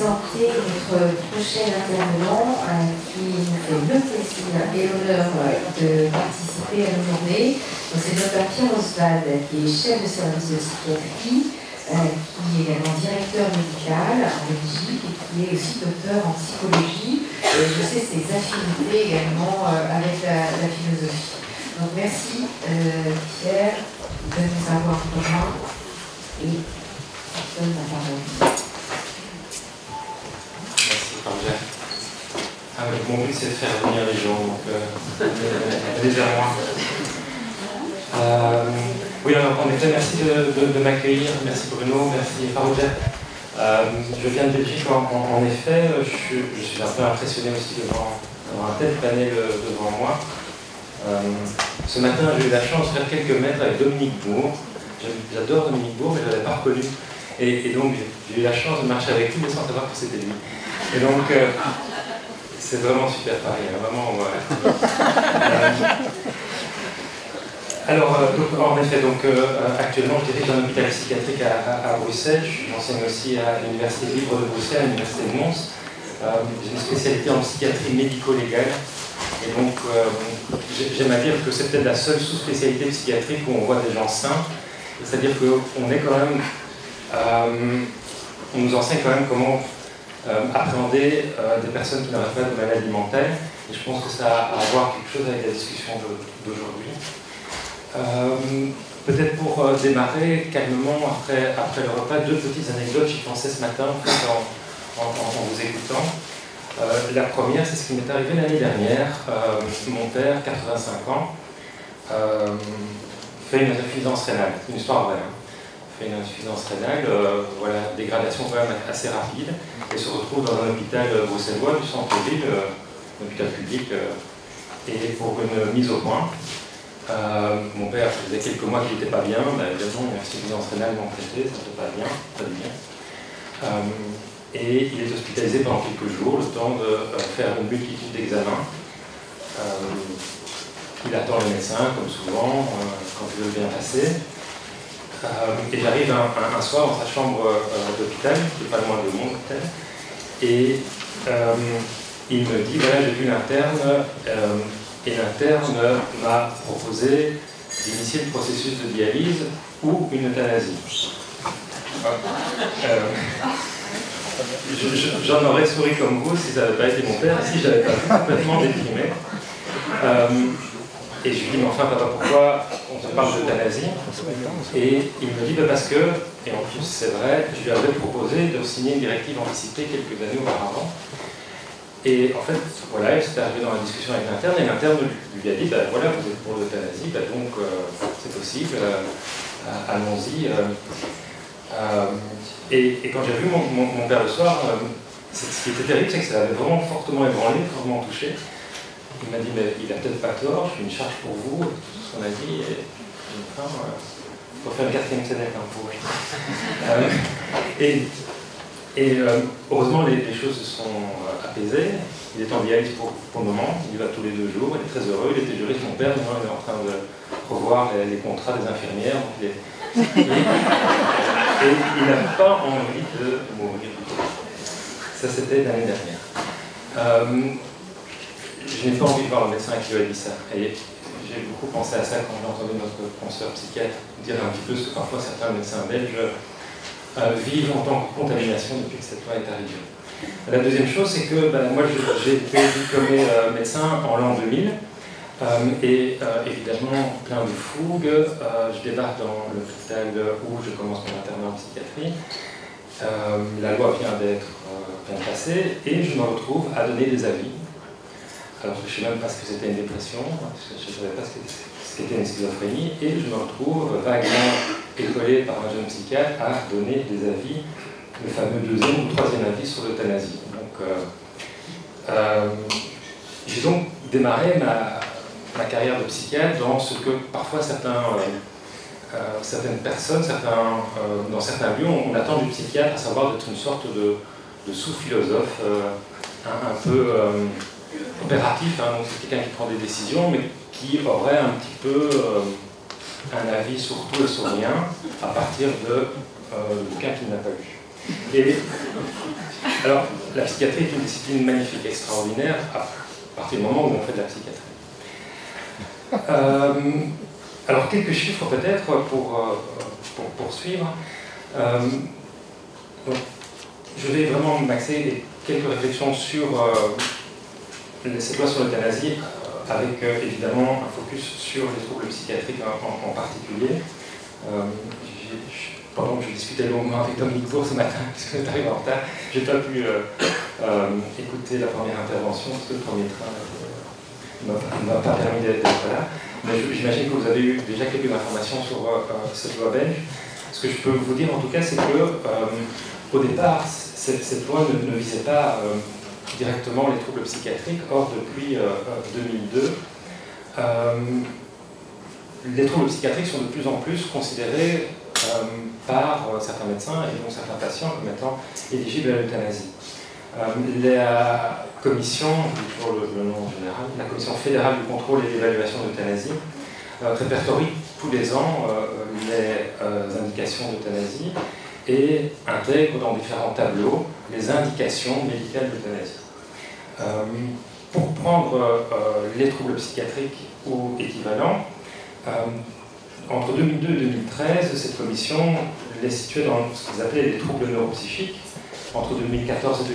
présenter notre prochain intervenant qui nous fait le plaisir et l'honneur de participer à nos journées. C'est Dr Pierre Oswald, qui est chef de service de psychiatrie, qui est également directeur médical en Belgique et qui est aussi docteur en psychologie. Et je sais ses affinités également avec la philosophie. Donc merci Pierre de nous avoir rejoints et je donne la parole. Mon but c'est de faire venir les gens, donc allez vers moi. Oui, alors, en effet, merci de m'accueillir, merci Bruno, merci Farouja. Je viens de Belgique, en effet, je suis un peu impressionné aussi devant un tel panel devant moi. Ce matin, j'ai eu la chance de faire quelques mètres avec Dominique Bourg. J'adore Dominique Bourg, mais je ne l'avais pas reconnu. Et donc, j'ai eu la chance de marcher avec lui, mais sans savoir que c'était lui. Et donc, c'est vraiment super pareil, hein, vraiment, ouais. Alors, en effet, actuellement, je dirige un hôpital psychiatrique à Bruxelles. J'enseigne aussi à l'Université libre de Bruxelles, à l'Université de Mons. J'ai une spécialité en psychiatrie médico-légale. Et donc, j'aime à dire que c'est peut-être la seule sous-spécialité psychiatrique où on voit des gens sains. C'est-à-dire qu'on est quand même... on nous enseigne quand même comment appréhender des personnes qui n'auraient pas de maladie mentale. Et je pense que ça a à voir quelque chose avec la discussion d'aujourd'hui. Peut-être pour démarrer calmement après le repas, deux petites anecdotes, j'y pensais ce matin en vous écoutant. La première, c'est ce qui m'est arrivé l'année dernière. Mon père, 85 ans, fait une insuffisance rénale. C'est une histoire vraie. Hein. Fait une insuffisance rénale, voilà, dégradation quand même assez rapide, et se retrouve dans un hôpital bruxellois du centre-ville, un hôpital public, et pour une mise au point. Mon père, ça faisait quelques mois qu'il n'était pas bien, évidemment, une insuffisance rénale non traitée, ça ne fait pas bien, pas du bien. Et il est hospitalisé pendant quelques jours, le temps de faire une multitude d'examens. Il attend le médecin, comme souvent, quand il veut bien passer. Et j'arrive un soir dans sa chambre d'hôpital, qui n'est pas loin de mon hôpital, et il me dit, voilà, j'ai vu l'interne, et l'interne m'a proposé d'initier le processus de dialyse ou une euthanasie. J'en aurais souri comme vous si ça n'avait pas été mon père, si je n'avais pas complètement déprimé. Et je lui dis, mais enfin papa, pourquoi on te parle d'euthanasie? Et il me dit, parce que, et en plus c'est vrai, je lui avais proposé de signer une directive anticipée quelques années auparavant. Et en fait, voilà, c'était arrivé dans la discussion avec l'interne, et l'interne lui a dit, voilà, vous êtes pour l'euthanasie, donc c'est possible, allons-y. Et quand j'ai vu mon père le soir, ce qui était terrible, c'est que ça l'avait vraiment fortement ébranlé, fortement touché. Il m'a dit, mais il a peut-être pas tort, je suis une charge pour vous, tout ce qu'on a dit, et enfin, il faut faire le 4e Sénèque pour lui. Heureusement, les choses se sont apaisées. Il est en dialyse pour le moment, il y va tous les 2 jours, il est très heureux, il était juriste, mon père, maintenant il est en train de revoir les contrats des infirmières, donc et il n'a pas envie de mourir. Ça, c'était l'année dernière. Je n'ai pas envie de voir le médecin qui lui a dit ça. Et j'ai beaucoup pensé à ça quand j'ai entendu notre consoeur psychiatre dire un petit peu ce que parfois certains médecins belges vivent en tant que contamination depuis que cette loi est arrivée. La deuxième chose, c'est que moi j'ai été diplômé médecin en l'an 2000 et évidemment plein de fougues. Je débarque dans l'hôpital où je commence mon internat en psychiatrie. La loi vient d'être passée et je me retrouve à donner des avis. Alors je ne sais même pas ce que c'était une dépression, je ne savais pas ce qu'était une schizophrénie, et je me retrouve vaguement épaulé par un jeune psychiatre à donner des avis, le fameux 2e ou 3e avis sur l'euthanasie. Donc j'ai donc démarré ma carrière de psychiatre dans ce que parfois certaines personnes, dans certains lieux, on attend du psychiatre, à savoir d'être une sorte de sous-philosophe, un peu opératif, hein, donc c'est quelqu'un qui prend des décisions, mais qui aurait un petit peu un avis sur tout et sur rien, à partir de cas qu'il n'a pas eu. Et alors, la psychiatrie est une discipline magnifique, extraordinaire, à partir du moment où on fait de la psychiatrie. Alors, quelques chiffres peut-être pour poursuivre. Donc, je vais vraiment m'axer quelques réflexions sur cette loi sur l'euthanasie, avec évidemment un focus sur les troubles psychiatriques en particulier. Pendant que je discutais longuement avec Dominique Bourg ce matin, puisque j'arrive en retard, je n'ai pas pu écouter la première intervention, parce que le premier train ne m'a pas permis d'être là. Mais j'imagine que vous avez eu déjà quelques informations sur cette loi belge. Ce que je peux vous dire en tout cas, c'est que au départ, cette loi ne visait pas directement les troubles psychiatriques. Or, depuis 2002, les troubles psychiatriques sont de plus en plus considérés par certains médecins et donc certains patients comme étant éligibles à l'euthanasie. La commission, pour le nom général, la commission fédérale du contrôle et d'évaluation d'euthanasie répertorie tous les ans les indications d'euthanasie et intègre dans différents tableaux les indications médicales d'euthanasie. Pour prendre les troubles psychiatriques ou équivalents, entre 2002 et 2013, cette commission les situait dans ce qu'ils appelaient les troubles neuropsychiques. Entre 2014 et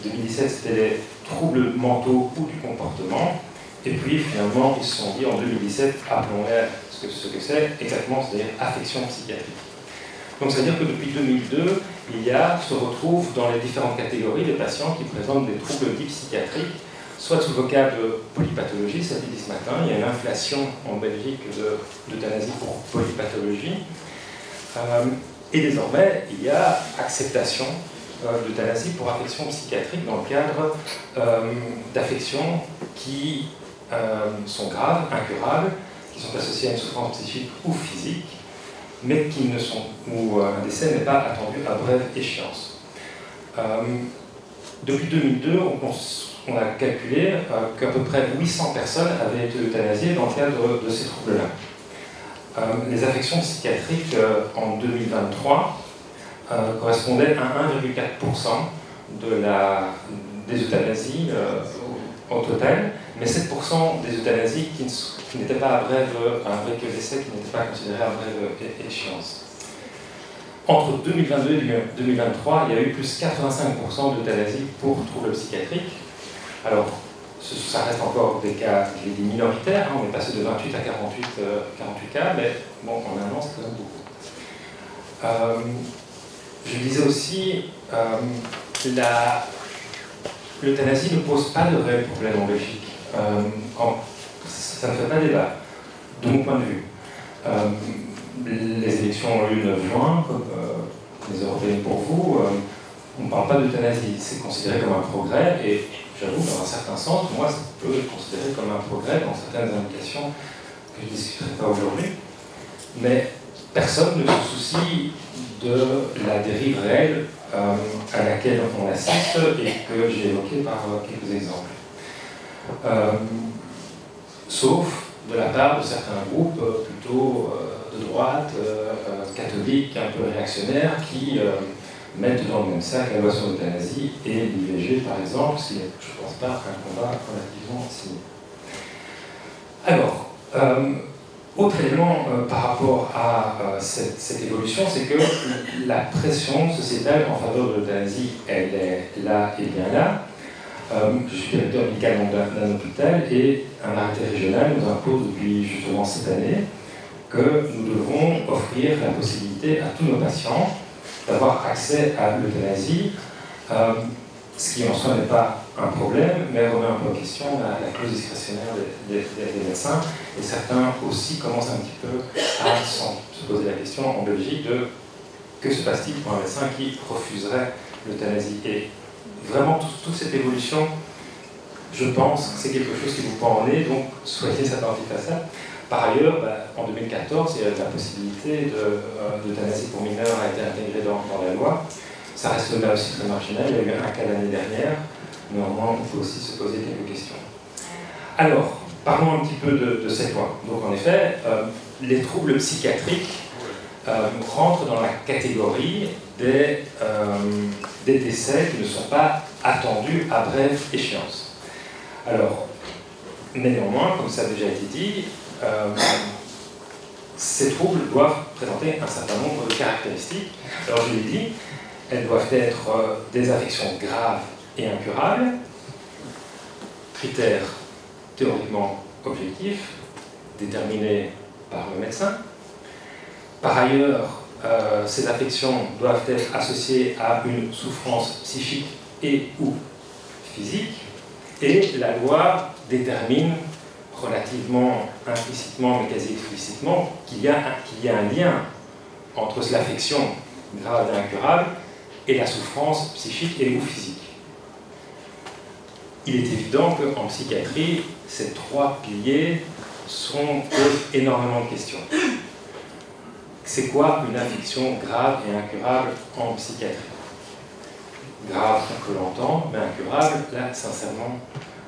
2017, c'était les troubles mentaux ou du comportement. Et puis finalement, ils se sont dit en 2017, appelons-les ce que c'est exactement, c'est-à-dire affection psychiatrique. Donc c'est-à-dire que depuis 2002, se retrouvent dans les différentes catégories des patients qui présentent des troubles dits psychiatriques, soit sous le vocable de polypathologie, ça dit ce matin, il y a une inflation en Belgique d'euthanasie pour polypathologie, et désormais il y a acceptation d'euthanasie pour affection psychiatrique dans le cadre d'affections qui sont graves, incurables, qui sont associées à une souffrance psychique ou physique, mais où un décès n'est pas attendu à brève échéance. Depuis 2002, on a calculé qu'à peu près 800 personnes avaient été euthanasiées dans le cadre de ces troubles-là. Les affections psychiatriques en 2023 correspondaient à 1,4% des euthanasies au total, mais 7% des euthanasies qui n'étaient pas à brève, avec décès qui n'étaient pas considérés à brève échéance. Entre 2022 et 2023, il y a eu plus 85% d'euthanasie pour troubles psychiatriques. Alors, ça reste encore des cas minoritaires, hein, on est passé de 28 à 48 cas, mais bon, en un an, c'est quand même beaucoup. Je disais aussi, l'euthanasie ne pose pas de réel problème en Belgique. Ça ne fait pas débat, de mon point de vue. Les élections ont eu le 9 juin, comme les européennes pour vous. On ne parle pas d'euthanasie, c'est considéré comme un progrès, et j'avoue, dans un certain sens, moi, ça peut être considéré comme un progrès dans certaines indications que je ne discuterai pas aujourd'hui. Mais personne ne se soucie de la dérive réelle à laquelle on assiste et que j'ai évoquée par quelques exemples. Sauf de la part de certains groupes plutôt de droite, catholiques, un peu réactionnaires, qui mettent dans le même sac la loi sur l'euthanasie et l'IVG, par exemple, ce qui n'est, je ne pense pas, un combat relativement signé. Alors, autre élément par rapport à cette évolution, c'est que la pression sociétale en faveur de l'euthanasie, elle est là et bien là. Je suis directeur médical d'un hôpital et un arrêté régional nous impose depuis justement cette année que nous devons offrir la possibilité à tous nos patients d'avoir accès à l'euthanasie, ce qui en soi n'est pas un problème, mais remet un peu en question la clause discrétionnaire des médecins, et certains aussi commencent un petit peu à se poser la question en Belgique de que se passe-t-il pour un médecin qui refuserait l'euthanasie. Et vraiment, toute cette évolution, je pense, c'est quelque chose qui vous prend en nez, donc soyez attentifs à ça. Par ailleurs, en 2014, la possibilité d'euthanasie pour mineurs a été intégrée dans la loi. Ça reste là aussi très marginal, il y a eu un cas l'année dernière, néanmoins on peut aussi se poser quelques questions. Alors, parlons un petit peu de cette loi. Donc en effet, les troubles psychiatriques rentre dans la catégorie des décès qui ne sont pas attendus à brève échéance. Alors, mais néanmoins, comme ça a déjà été dit, ces troubles doivent présenter un certain nombre de caractéristiques. Alors je l'ai dit, elles doivent être des affections graves et incurables, critères théoriquement objectifs, déterminés par le médecin. Par ailleurs, ces affections doivent être associées à une souffrance psychique et ou physique, et la loi détermine relativement implicitement, mais quasi explicitement, qu'il y a un lien entre l'affection grave et incurable et la souffrance psychique et ou physique. Il est évident qu'en psychiatrie, ces trois piliers posent énormément de questions. C'est quoi une affection grave et incurable en psychiatrie? Grave, on peut l'entendre, mais incurable, là, sincèrement,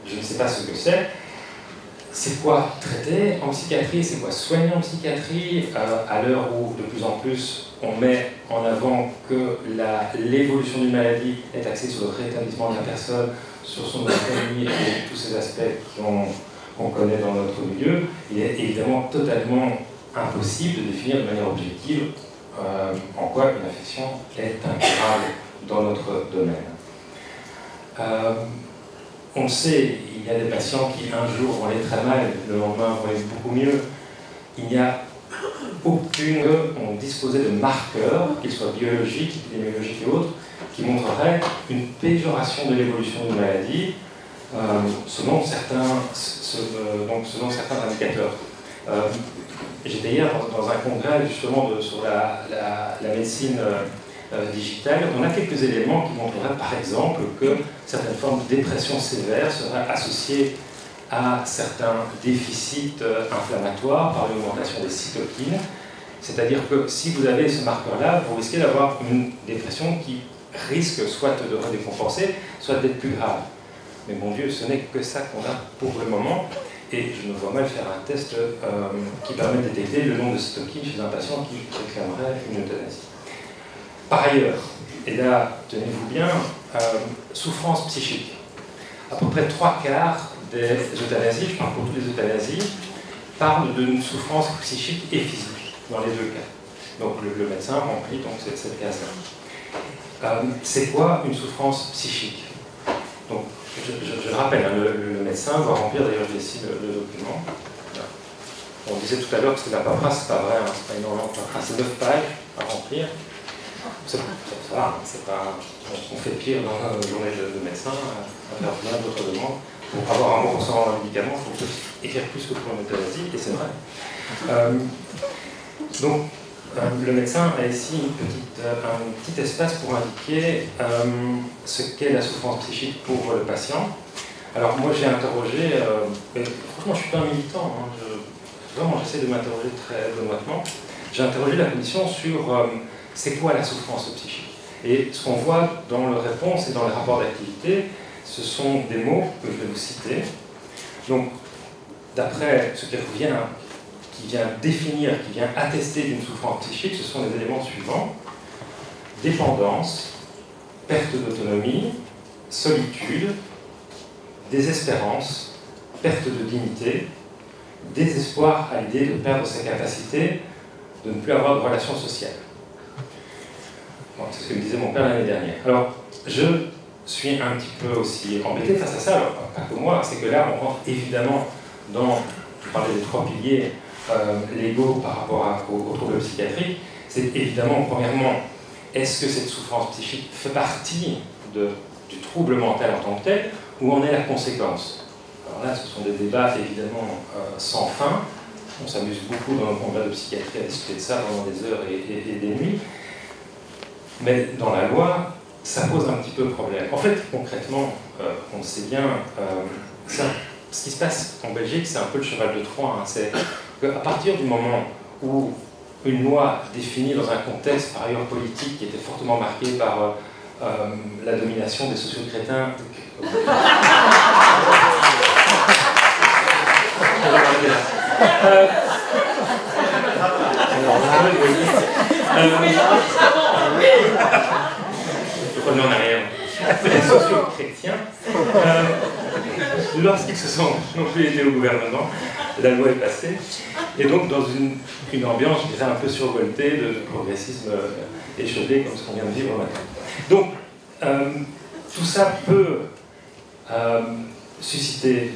je ne sais pas ce que c'est. C'est quoi traiter en psychiatrie? C'est quoi soigner en psychiatrie? À l'heure où, de plus en plus, on met en avant que l'évolution d'une maladie est axée sur le rétablissement de la personne, sur son autonomie et tous ces aspects qu'on connaît dans notre milieu, il est évidemment totalement impossible de définir de manière objective en quoi une affection est incurable dans notre domaine. On le sait, il y a des patients qui un jour vont aller très mal, le lendemain vont aller beaucoup mieux. Il n'y a aucune, on disposait de marqueurs, qu'ils soient biologiques, épidémiologiques et autres, qui montreraient une péjoration de l'évolution d'une maladie selon certains indicateurs. J'étais hier dans un congrès justement sur la médecine digitale. On a quelques éléments qui montreraient par exemple que certaines formes de dépression sévère seraient associées à certains déficits inflammatoires par l'augmentation des cytokines. C'est-à-dire que si vous avez ce marqueur-là, vous risquez d'avoir une dépression qui risque soit de redécompenser, soit d'être plus grave. Mais mon Dieu, ce n'est que ça qu'on a pour le moment. Et je me vois mal faire un test qui permet de détecter le nombre de cytokines chez un patient qui réclamerait une euthanasie. Par ailleurs, et là, tenez-vous bien, souffrance psychique. À peu près 3/4 des euthanasies, je parle pour toutes les euthanasies, parlent d'une souffrance psychique et physique, dans les deux cas. Donc le médecin remplit donc cette case-là. C'est quoi une souffrance psychique? Donc, je rappelle, hein, le médecin va remplir, d'ailleurs j'ai ici le document. On disait tout à l'heure que c'est de la paperasse, c'est pas vrai, hein, c'est pas énormément de paperasse, c'est 9 pages à remplir. Ça va, c'est pas, on fait pire dans une journée de médecin, à faire plein d'autres demandes. Pour avoir un remboursement d'un médicament, il faut écrire plus que pour une euthanasie, et c'est vrai. Donc, le médecin a ici un petit espace pour indiquer ce qu'est la souffrance psychique pour le patient. Alors moi j'ai interrogé, franchement je ne suis pas un militant, hein, vraiment j'essaie de m'interroger très benoîtement. J'ai interrogé la commission sur c'est quoi la souffrance psychique. Et ce qu'on voit dans leurs réponses et dans les rapports d'activité, ce sont des mots que je vais vous citer. Donc d'après ce qui vient définir, qui vient attester d'une souffrance psychique, ce sont les éléments suivants: dépendance, perte d'autonomie, solitude, désespérance, perte de dignité, désespoir à l'idée de perdre sa capacité de ne plus avoir de relations sociales. Bon, c'est ce que me disait mon père l'année dernière. Alors, je suis un petit peu aussi embêté face à ça, alors pas que moi, c'est que là, on rentre évidemment dans, je parlais des 3 piliers légaux par rapport aux troubles psychiatriques. C'est évidemment, premièrement, est-ce que cette souffrance psychique fait partie du trouble mental en tant que tel, ou en est la conséquence? Alors là, ce sont des débats évidemment sans fin. On s'amuse beaucoup dans le congrès de psychiatrie à discuter de ça pendant des heures et des nuits. Mais dans la loi, ça pose un petit peu problème. En fait, concrètement, on le sait bien, ce qui se passe en Belgique, c'est un peu le cheval de Troie. Hein. C'est qu'à partir du moment où une loi définie dans un contexte par ailleurs politique qui était fortement marqué par la domination des socio-crétins. Alors là, On n'en a rien. Les socio-chrétiens, lorsqu'ils se sont non plus aidés au gouvernement, la loi est passée, et donc dans une ambiance, je dirais, un peu survoltée de progressisme échevelé, comme ce qu'on vient de vivre maintenant. Donc, tout ça peut susciter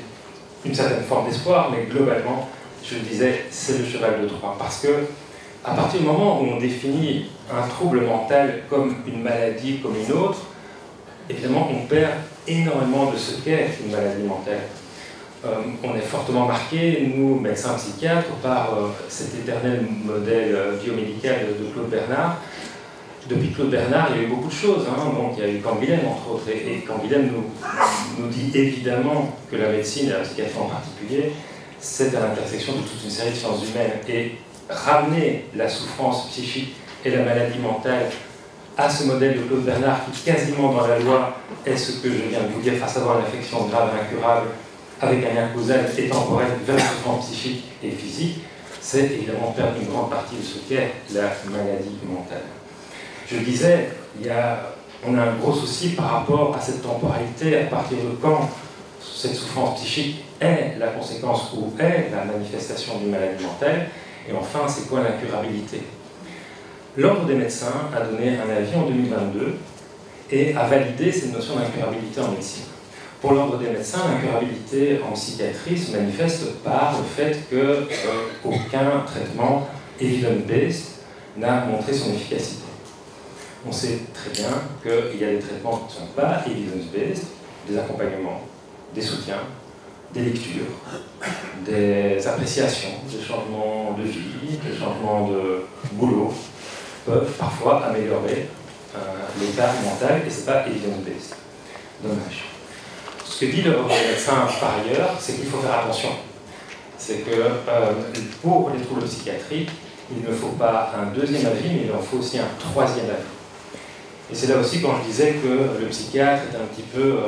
une certaine forme d'espoir, mais globalement, je le disais, c'est le cheval de Troie. Parce que, à partir du moment où on définit un trouble mental comme une maladie, comme une autre, évidemment, on perd énormément de ce qu'est une maladie mentale. On est fortement marqué, nous, médecins psychiatres, par cet éternel modèle biomédical de Claude Bernard. Depuis Claude Bernard, il y a eu beaucoup de choses. Donc, il y a eu Canguilhem, entre autres. Et Canguilhem nous dit évidemment que la médecine, et la psychiatrie en particulier, c'est à l'intersection de toute une série de sciences humaines. Et ramener la souffrance psychique et la maladie mentale à ce modèle de Claude Bernard qui, quasiment dans la loi, est ce que je viens de vous dire, à savoir une affection grave et incurable, avec un lien causal et temporel vers la souffrance psychique et physique, c'est évidemment perdre une grande partie de ce qu'est la maladie mentale. Je disais, on a un gros souci par rapport à cette temporalité, à partir de quand cette souffrance psychique est la conséquence ou est la manifestation d'une maladie mentale, et enfin, c'est quoi l'incurabilité? L'Ordre des médecins a donné un avis en 2022 et a validé cette notion d'incurabilité en médecine. Pour l'Ordre des médecins, l'incurabilité en psychiatrie se manifeste par le fait qu'aucun traitement evidence-based n'a montré son efficacité. On sait très bien qu'il y a des traitements qui ne sont pas evidence-based, des accompagnements, des soutiens, des lectures, des appréciations, des changements de vie, des changements de boulot, peuvent parfois améliorer l'état mental, et ce n'est pas evidence-based. Dommage. Ce que dit l'Ordre des médecins par ailleurs, c'est qu'il faut faire attention. C'est que pour les troubles psychiatriques, il ne faut pas un deuxième avis, mais il en faut aussi un troisième avis. Et c'est là aussi quand je disais que le psychiatre est un petit peu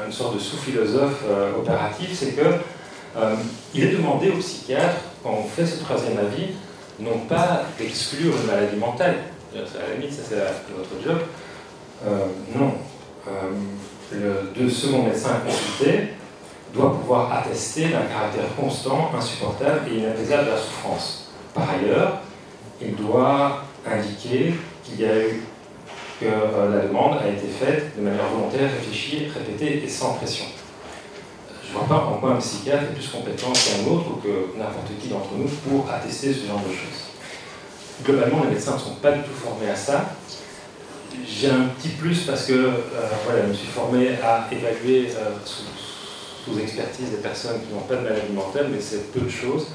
une sorte de sous-philosophe opératif, c'est qu'il est demandé au psychiatre, quand on fait ce troisième avis, non pas d'exclure une maladie mentale, à la limite, ça c'est notre job, non. Le second médecin consulté doit pouvoir attester d'un caractère constant, insupportable et inapaisable de la souffrance. Par ailleurs, il doit indiquer qu'il y a eu que la demande a été faite de manière volontaire, réfléchie, répétée et sans pression. Je ne vois pas en quoi un psychiatre est plus compétent qu'un autre ou que n'importe qui d'entre nous pour attester ce genre de choses. Globalement, les médecins ne sont pas du tout formés à ça. J'ai un petit plus parce que voilà, je me suis formé à évaluer sous expertise des personnes qui n'ont pas de maladie mentale, mais c'est peu de choses.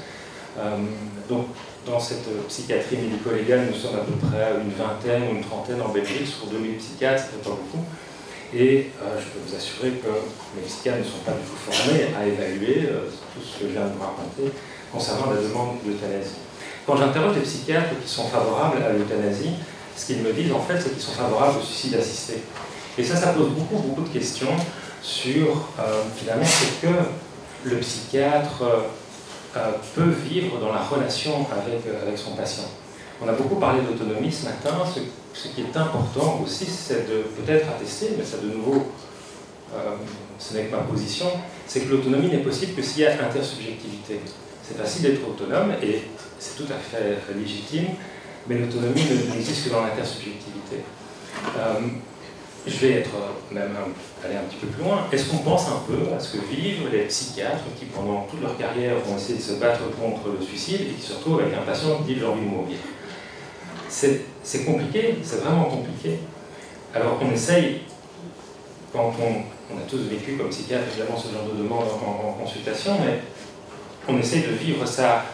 Donc, dans cette psychiatrie médico-légale, nous sommes à peu près à une vingtaine ou une trentaine en Belgique, sur 2000 psychiatres, c'est pas beaucoup. Et je peux vous assurer que les psychiatres ne sont pas du tout formés à évaluer tout ce que je viens de vous raconter concernant la demande d'euthanasie. Quand j'interroge les psychiatres qui sont favorables à l'euthanasie, ce qu'ils me disent en fait, c'est qu'ils sont favorables au suicide assisté. Et ça pose beaucoup de questions sur finalement ce que le psychiatre peut vivre dans la relation avec son patient. On a beaucoup parlé d'autonomie ce matin. Ce qui est important aussi, c'est de peut-être attester, mais ça de nouveau, ce n'est que ma position, c'est que l'autonomie n'est possible que s'il y a intersubjectivité. C'est facile d'être autonome et c'est tout à fait légitime, mais l'autonomie n'existe que dans l'intersubjectivité. Je vais même aller un petit peu plus loin. Est-ce qu'on pense un peu à ce que vivent les psychiatres qui, pendant toute leur carrière, ont essayé de se battre contre le suicide et qui se retrouvent avec un patient qui dit « j'ai envie de mourir ». C'est compliqué, c'est vraiment compliqué. Alors on essaye, quand on a tous vécu comme psychiatre, évidemment, ce genre de demande en consultation, mais on essaye de vivre ça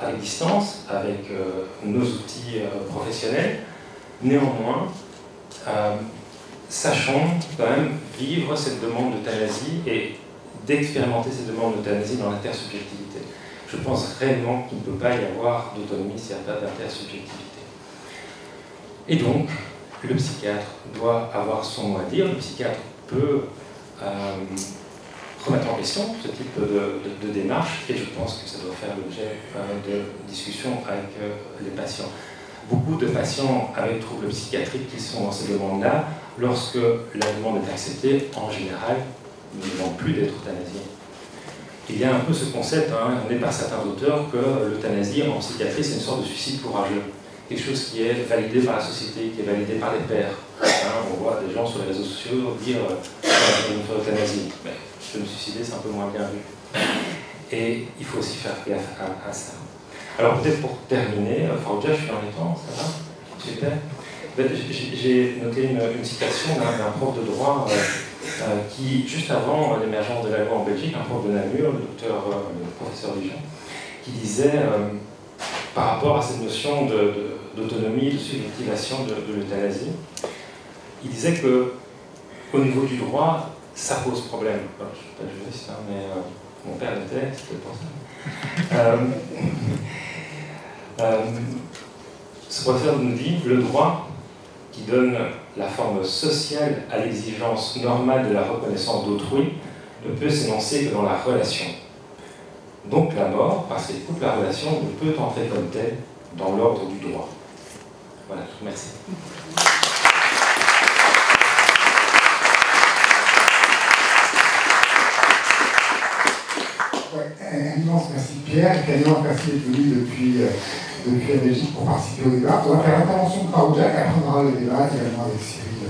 avec distance, avec nos outils professionnels. Néanmoins, sachons quand même vivre cette demande d'euthanasie et d'expérimenter cette demande d'euthanasie dans l'intersubjectivité. Je pense réellement qu'il ne peut pas y avoir d'autonomie s'il n'y a pas d'intersubjectivité. Et donc, le psychiatre doit avoir son mot à dire. Le psychiatre peut remettre en question ce type de démarche, et je pense que ça doit faire l'objet de discussions avec les patients. Beaucoup de patients avec troubles psychiatriques qui sont dans ces demandes-là, lorsque la demande est acceptée, en général, ne demandent plus d'être euthanasiés. Il y a un peu ce concept, amené par certains auteurs, que l'euthanasie en psychiatrie, c'est une sorte de suicide courageux. Quelque chose qui est validé par la société, qui est validé par les pairs. On voit des gens sur les réseaux sociaux dire « je vais me faire euthanasie ». Mais se me suicider, c'est un peu moins bien vu. Et il faut aussi faire gaffe à ça. Alors peut-être pour terminer, Farouja, je suis en temps, ça va? Super. J'ai noté une citation d'un prof de droit qui, juste avant l'émergence de la loi en Belgique, un prof de Namur, le professeur Dijon, qui disait, par rapport à cette notion d'autonomie, de subjectivation de l'euthanasie, il disait qu'au niveau du droit, ça pose problème. Je ne suis pas juriste, mais mon père l'était, c'était pour ça. Ce professeur nous dit le droit qui donne la forme sociale à l'exigence normale de la reconnaissance d'autrui ne peut s'énoncer que dans la relation. Donc la mort, parce qu'elle coupe la relation, ne peut entrer comme telle dans l'ordre du droit. Voilà, merci. Un immense merci Pierre, et un immense merci d'être venu depuis la Belgique pour participer au débat. On va faire l'intervention de Farouja, qui apprendra le débat également avec Cyril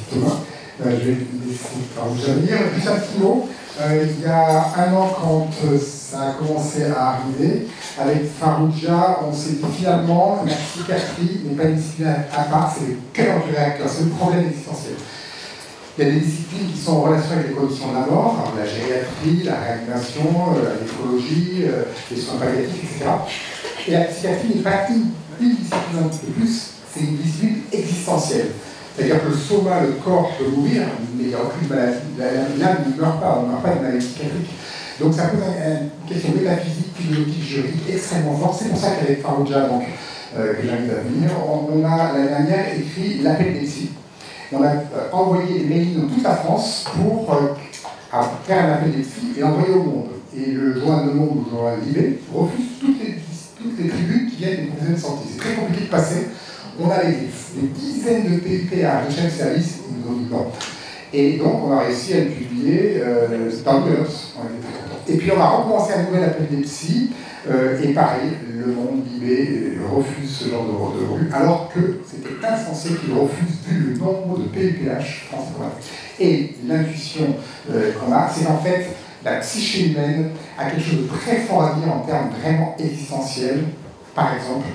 Thomas. Je vais laisser Farouja venir. Juste un petit mot. Il y a un an, quand ça a commencé à arriver, avec Farouja, on s'est dit finalement la psychiatrie n'est pas une discipline à part, c'est le cœur du réacteur, c'est le problème existentiel. Il y a des disciplines qui sont en relation avec les conditions de la mort, la gériatrie, la réanimation, la néphrologie, les soins palliatifs, etc. Et la psychiatrie n'est pas une discipline un petit peu plus, c'est une discipline existentielle. C'est-à-dire que le soma, le corps peut mourir, mais il n'y a aucune maladie. L'âme ne meurt pas, on ne meurt pas de maladie psychiatrique. Donc ça pose une question métaphysique, philosophique, juridique extrêmement forte. C'est pour ça qu'avec Farouja, que j'invite à venir, on a l'année dernière écrit l'appel des psys. On a envoyé des mails dans toute la France pour faire un appel des psys et l'envoyer au monde. Et le journal Le Monde ou le journal Libé refuse toutes les tribunes qui viennent des professionnels de santé. C'est très compliqué de passer. On a des dizaines de PPA de chaque service, ils nous ont dit non. Et donc on a réussi à le publier dans le Notes. Et puis on a recommencé un nouvel appel des psys, et pareil, Le Monde, Libé refuse ce genre de revue, alors que c'était insensé qu'ils refusent vu le nombre de PUPH français. Et l'intuition qu'on a, c'est qu'en fait, la psyché humaine a quelque chose de très fort à dire en termes vraiment existentiels. Par exemple,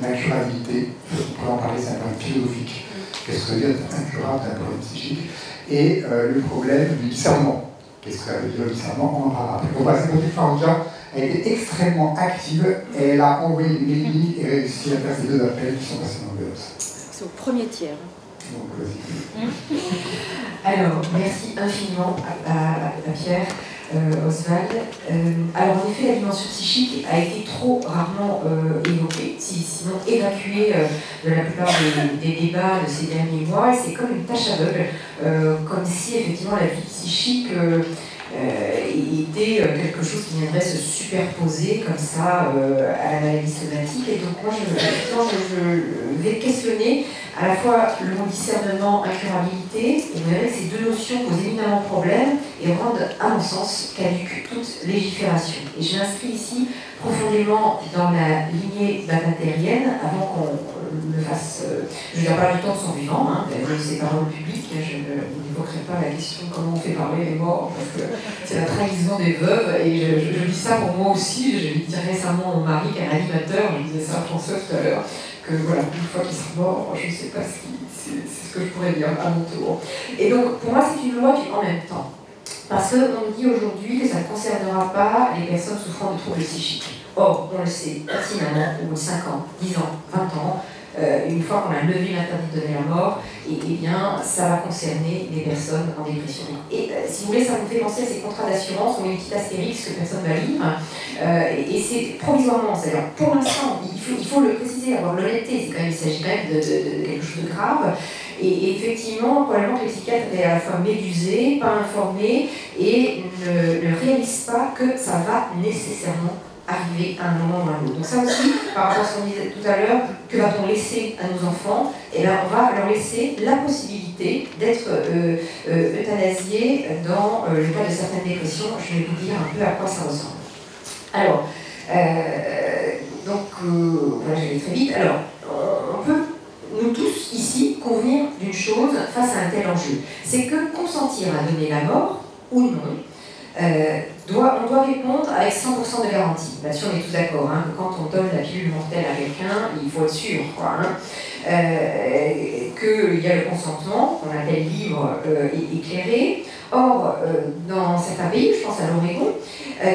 l'incurabilité, on pourrait en parler, c'est un problème philosophique. Qu'est-ce que ça veut dire d'être incurable d'un problème psychique? Et le problème du discernement. Qu'est-ce que ça veut dire le discernement? On en parlera après. Donc voilà, cette petite Farouja a été extrêmement active et elle a envoyé des mails et réussi à faire ces deux appels qui sont passés dans le Notes. C'est au premier tiers. Donc, vas-y. Alors, merci infiniment à Pierre, Oswald. Alors, en effet, la dimension psychique a été trop rarement évoquée, sinon évacuée de la plupart des débats de ces derniers mois. C'est comme une tâche aveugle, comme si effectivement la vie psychique était quelque chose qui viendrait se superposer comme ça à la maladie somatique. Et donc moi je vais questionner à la fois le mot discernement, incurabilité, et vous verrez que ces deux notions posent éminemment problème et rendent, à mon sens, caduque toute légifération. Et je m'inscris ici profondément dans la lignée bataterienne, avant qu'on le fasse, je ne dirai pas du temps de son vivant, ses paroles publiques, je n'évoquerai pas la question comment on fait parler les morts, parce que c'est la trahison des veuves, et je dis ça pour moi aussi. J'ai dit récemment à mon mari, qui est un animateur, je disais ça à François tout à l'heure, que voilà, une fois qu'il sera mort, je ne sais pas c'est ce que je pourrais dire à mon tour. Et donc, pour moi, c'est une loi qui en même temps. Parce qu'on nous dit aujourd'hui que ça ne concernera pas les personnes souffrant de troubles psychiques. Or, on le sait pertinemment, au bout de 5 ans, 10 ans, 20 ans, une fois qu'on a levé l'interdit de donner la mort, et bien, ça va concerner les personnes en dépression. Et si vous voulez, ça me fait penser à ces contrats d'assurance, on met une petite astérix que personne ne va lire, et c'est provisoirement. C'est-à-dire, pour l'instant, il faut le préciser, avoir l'honnêteté, il s'agit quand même de quelque chose de grave. Et effectivement, probablement que les psychiatres étaient à la fois médusés, pas informés, et ne réalisent pas que ça va nécessairement arriver à un moment ou à un autre. Donc ça aussi, par rapport à ce qu'on disait tout à l'heure, que va-t-on laisser à nos enfants? Eh bien, on va leur laisser la possibilité d'être euthanasiés dans le cas de certaines dépressions. Je vais vous dire un peu à quoi ça ressemble. Alors, voilà, je vais très vite. Alors, on peut, nous tous, ici, convenir d'une chose face à un tel enjeu. C'est que consentir à donner la mort, ou non, on doit répondre avec 100% de garantie. Là-dessus, on est tous d'accord, hein, que quand on donne la pilule mortelle à quelqu'un, il faut être sûr, quoi, hein, qu'il y a le consentement, qu'on appelle libre et éclairé. Or, dans certains pays, je pense à l'Oregon,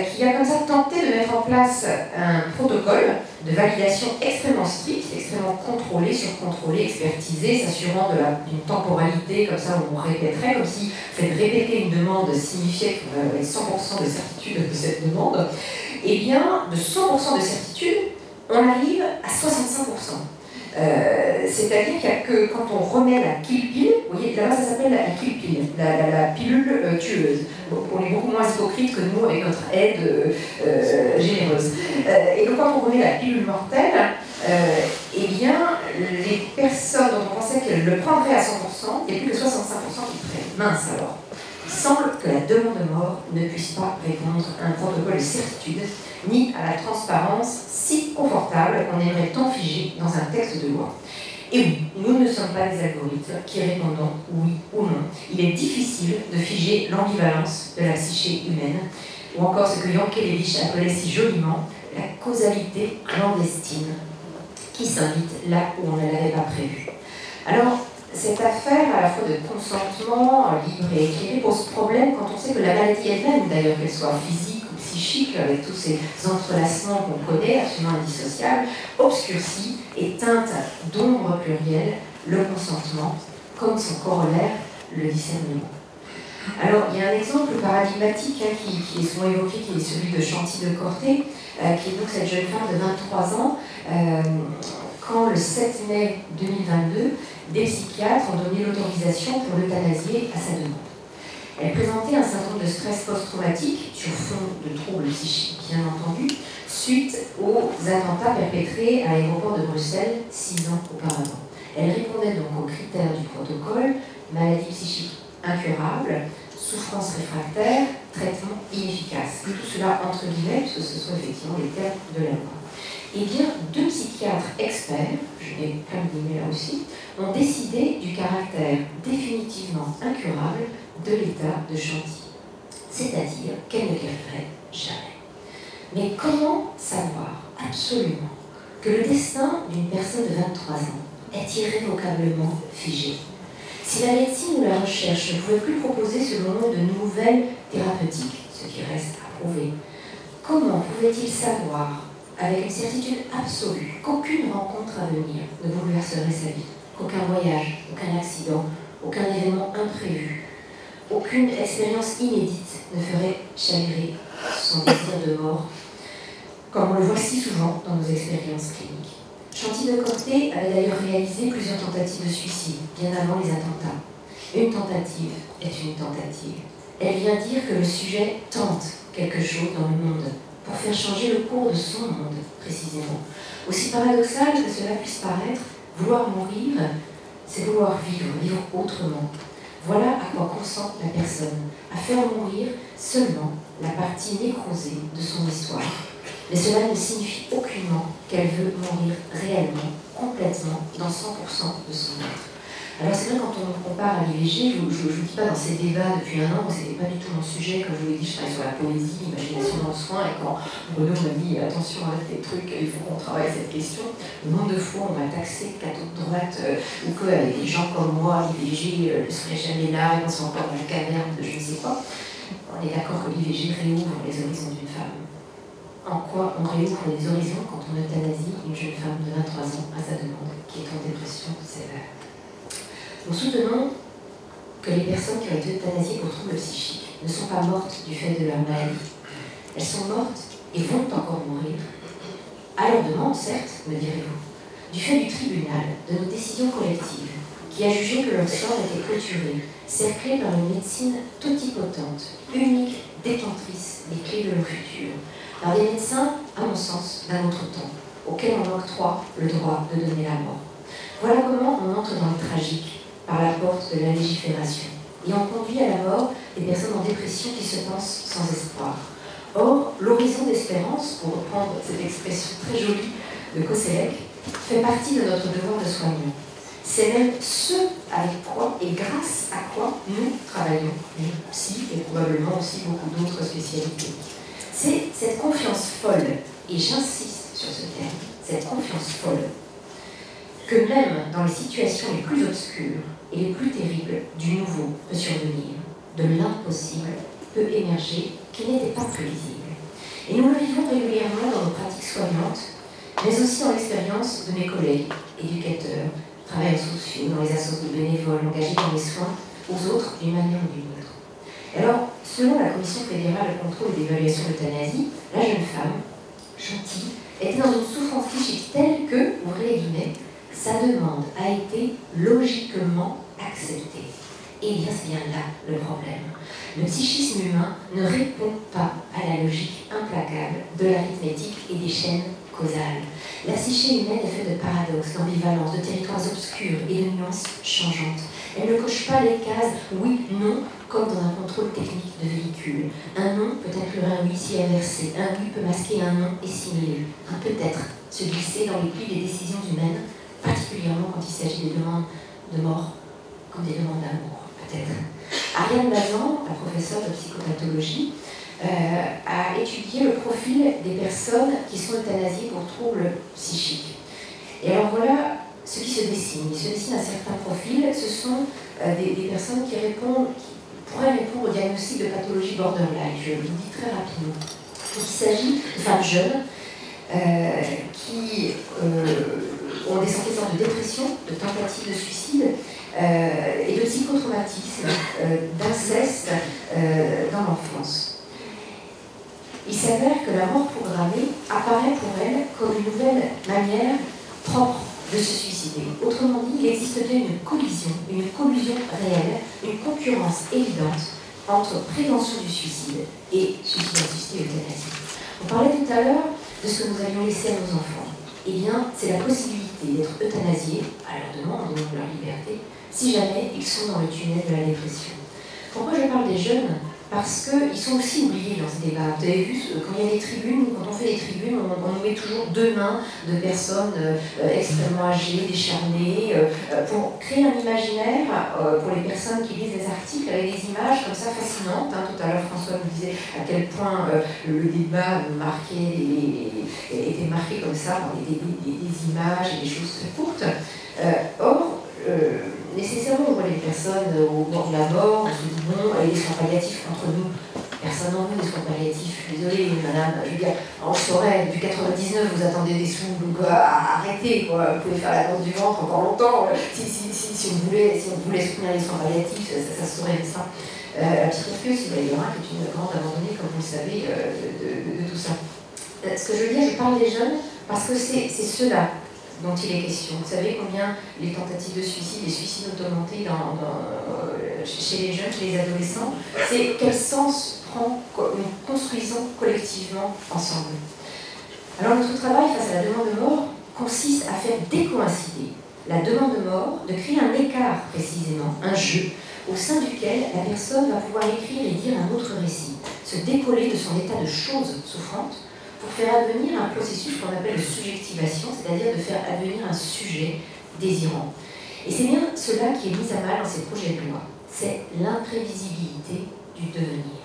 qui a comme ça tenté de mettre en place un protocole de validation extrêmement strict, extrêmement contrôlé, surcontrôlé, expertisé, s'assurant d'une temporalité, comme ça on répéterait, comme si fait de répéter une demande signifiait qu'on avait 100% de certitude de cette demande. Eh bien, de 100% de certitude, on arrive à 65%. C'est-à-dire que quand on remet la kill pill, vous voyez, là-bas ça s'appelle la kill pill, la pilule tueuse. On est beaucoup moins hypocrite que nous avec notre aide généreuse. Et donc quand on remet la pilule mortelle, eh bien, les personnes dont on pensait qu'elles le prendraient à 100%, il n'y a plus que 65% qui prennent. Mince alors. Il semble que la demande de mort ne puisse pas répondre à un protocole de certitude, ni à la transparence si confortable qu'on aimerait tant figer dans un texte de loi. Et oui, nous ne sommes pas des algorithmes qui répondons oui ou non. Il est difficile de figer l'ambivalence de la psyché humaine, ou encore ce que Yankelevich appelait si joliment la causalité clandestine, qui s'invite là où on ne l'avait pas prévu. Alors, cette affaire à la fois de consentement libre et éclairé pose problème quand on sait que la maladie elle-même, d'ailleurs qu'elle soit physique ou psychique, avec tous ces entrelacements qu'on connaît, absolument indissociables, obscurcit et teinte d'ombre plurielle le consentement, comme son corollaire, le discernement. Alors, il y a un exemple paradigmatique qui est souvent évoqué, qui est celui de Chanty de Corté, qui est donc cette jeune femme de 23 ans, quand le 7 mai 2022, des psychiatres ont donné l'autorisation pour l'euthanasier à sa demande. Elle présentait un syndrome de stress post-traumatique sur fond de troubles psychiques, bien entendu, suite aux attentats perpétrés à l'aéroport de Bruxelles 6 ans auparavant. Elle répondait donc aux critères du protocole, maladie psychique incurable, souffrance réfractaire, traitement inefficace. Tout cela entre guillemets, puisque ce sont effectivement les termes de la loi. Eh bien, 2 psychiatres experts, je vais plein de guillemets là aussi, ont décidé du caractère définitivement incurable de l'état de Chanty. C'est-à-dire qu'elle ne guérirait jamais. Mais comment savoir absolument que le destin d'une personne de 23 ans est irrévocablement figé? Si la médecine ou la recherche ne pouvaient plus proposer selon nous de nouvelles thérapeutiques, ce qui reste à prouver, comment pouvait-il savoir avec une certitude absolue qu'aucune rencontre à venir ne bouleverserait sa vie, qu'aucun voyage, aucun accident, aucun événement imprévu, aucune expérience inédite ne ferait chavirer son désir de mort, comme on le voit si souvent dans nos expériences cliniques. Chanty de Corté avait d'ailleurs réalisé plusieurs tentatives de suicide, bien avant les attentats. Une tentative est une tentative. Elle vient dire que le sujet tente quelque chose dans le monde, pour faire changer le cours de son monde, précisément. Aussi paradoxal que cela puisse paraître, vouloir mourir, c'est vouloir vivre autrement. Voilà à quoi consent la personne, à faire mourir seulement la partie nécrosée de son histoire. Mais cela ne signifie aucunement qu'elle veut mourir réellement, complètement, dans 100% de son être. Alors c'est vrai, quand on compare à l'IVG, je ne vous dis pas dans ces débats depuis un an, c'était pas du tout mon sujet, comme je vous l'ai dit, je travaille sur la poésie, l'imagination dans le soin, et quand Bruno m'a dit attention, arrête tes trucs, il faut qu'on travaille cette question, le nombre de fois on m'a taxé cathode droite, ou que des gens comme moi, l'IVG ne serait jamais là, et on serait encore dans la caverne de je ne sais quoi. On est d'accord que l'IVG réouvre les horizons d'une femme. En quoi on réouvre les horizons quand on euthanasie une jeune femme de 23 ans à sa demande, qui est en dépression sévère? Nous soutenons que les personnes qui ont été euthanasiées pour troubles psychiques ne sont pas mortes du fait de leur maladie. Elles sont mortes et vont encore mourir, à leur demande, certes, me direz-vous, du fait du tribunal, de nos décisions collectives, qui a jugé que leur sort était clôturé, cerclés par une médecine totipotente, unique, détentrice des clés de leur futur, par des médecins, à mon sens, d'un autre temps, auxquels on octroie le droit de donner la mort. Voilà comment on entre dans le tragique, par la porte de la légifération, et on conduit à la mort des personnes en dépression qui se pensent sans espoir. Or, l'horizon d'espérance, pour reprendre cette expression très jolie de Koselleck, fait partie de notre devoir de soignant. C'est même ce avec quoi et grâce à quoi nous travaillons, nous, psy, et probablement aussi beaucoup d'autres spécialités. C'est cette confiance folle, et j'insiste sur ce terme, cette confiance folle, que même dans les situations les plus obscures et les plus terribles, du nouveau peut survenir, de l'impossible peut émerger, qui n'était pas prévisible. Et nous le vivons régulièrement dans nos pratiques soignantes, mais aussi dans l'expérience de mes collègues, éducateurs, travailleurs sociaux, dans les associations de bénévoles engagés dans les soins, aux autres d'une manière ou d'une autre. Alors, selon la Commission fédérale de contrôle et d'évaluation de l'euthanasie, la jeune femme, gentille, était dans une souffrance psychique telle que, ouvrez les guillemets, sa demande a été logiquement acceptée. Et bien, c'est bien là le problème. Le psychisme humain ne répond pas à la logique implacable de l'arithmétique et des chaînes causales. La psyché humaine est faite de paradoxes, d'ambivalences, de territoires obscurs et de nuances changeantes. Elle ne coche pas les cases oui, non, comme dans un contrôle technique de véhicule. Un non peut inclure un oui si inversé, un oui peut masquer un non et simuler. Un peut-être se glisser dans les plis des décisions humaines, particulièrement quand il s'agit des demandes de mort comme des demandes d'amour, peut-être. Ariane Bazan, la professeure de psychopathologie, a étudié le profil des personnes qui sont euthanasiées pour troubles psychiques. Et alors voilà ce qui se dessine. Il se dessine un certain profil. Ce sont des personnes qui pourraient répondre au diagnostic de pathologie borderline. Je vous le dis très rapidement. Il s'agit de femmes jeunes qui ont des antécédents de dépression, de tentative de suicide et de psychotraumatisme, d'inceste dans l'enfance. Il s'avère que la mort programmée apparaît pour elle comme une nouvelle manière propre de se suicider. Autrement dit, il existe bien une collusion réelle, une concurrence évidente entre prévention du suicide et suicide assisté et euthanasie. On parlait tout à l'heure de ce que nous avions laissé à nos enfants. Eh bien, c'est la possibilité d'être euthanasiés, à leur demande, au nom de leur liberté, si jamais ils sont dans le tunnel de la dépression. Pourquoi je parle des jeunes ? Parce qu'ils sont aussi oubliés dans ce débat. Vous avez vu, quand il y a des tribunes, quand on fait des tribunes, on nous met toujours deux mains de personnes extrêmement âgées, décharnées, pour créer un imaginaire pour les personnes qui lisent des articles avec des images comme ça fascinantes. Tout à l'heure, François nous disait à quel point le débat était marqué comme ça par des images et des choses très courtes. Or, nécessairement, on voit les personnes au bord de la mort, on se dit bon, les soins palliatifs contre nous, personne n'en veut des soins palliatifs, je suis désolée, madame, je veux dire, on saurait, depuis 99, vous attendez des sous, donc arrêtez, quoi, vous pouvez faire la danse du ventre encore longtemps, si on voulait soutenir les soins palliatifs, ça serait ça. La psychiatrie aussi, il y aura qui est une grande abandonnée, comme vous le savez, de tout ça. Ce que je veux dire, je parle des jeunes, parce que c'est ceux-là dont il est question. Vous savez combien les tentatives de suicide, les suicides auto-montés chez les jeunes, chez les adolescents, c'est quel sens nous construisons collectivement ensemble. Alors notre travail face à la demande de mort consiste à faire décoïncider la demande de mort, de créer un écart précisément, un jeu, au sein duquel la personne va pouvoir écrire et dire un autre récit, se décoller de son état de chose souffrante, pour faire advenir un processus qu'on appelle de subjectivation, c'est-à-dire de faire advenir un sujet désirant. Et c'est bien cela qui est mis à mal dans ces projets de loi. C'est l'imprévisibilité du devenir,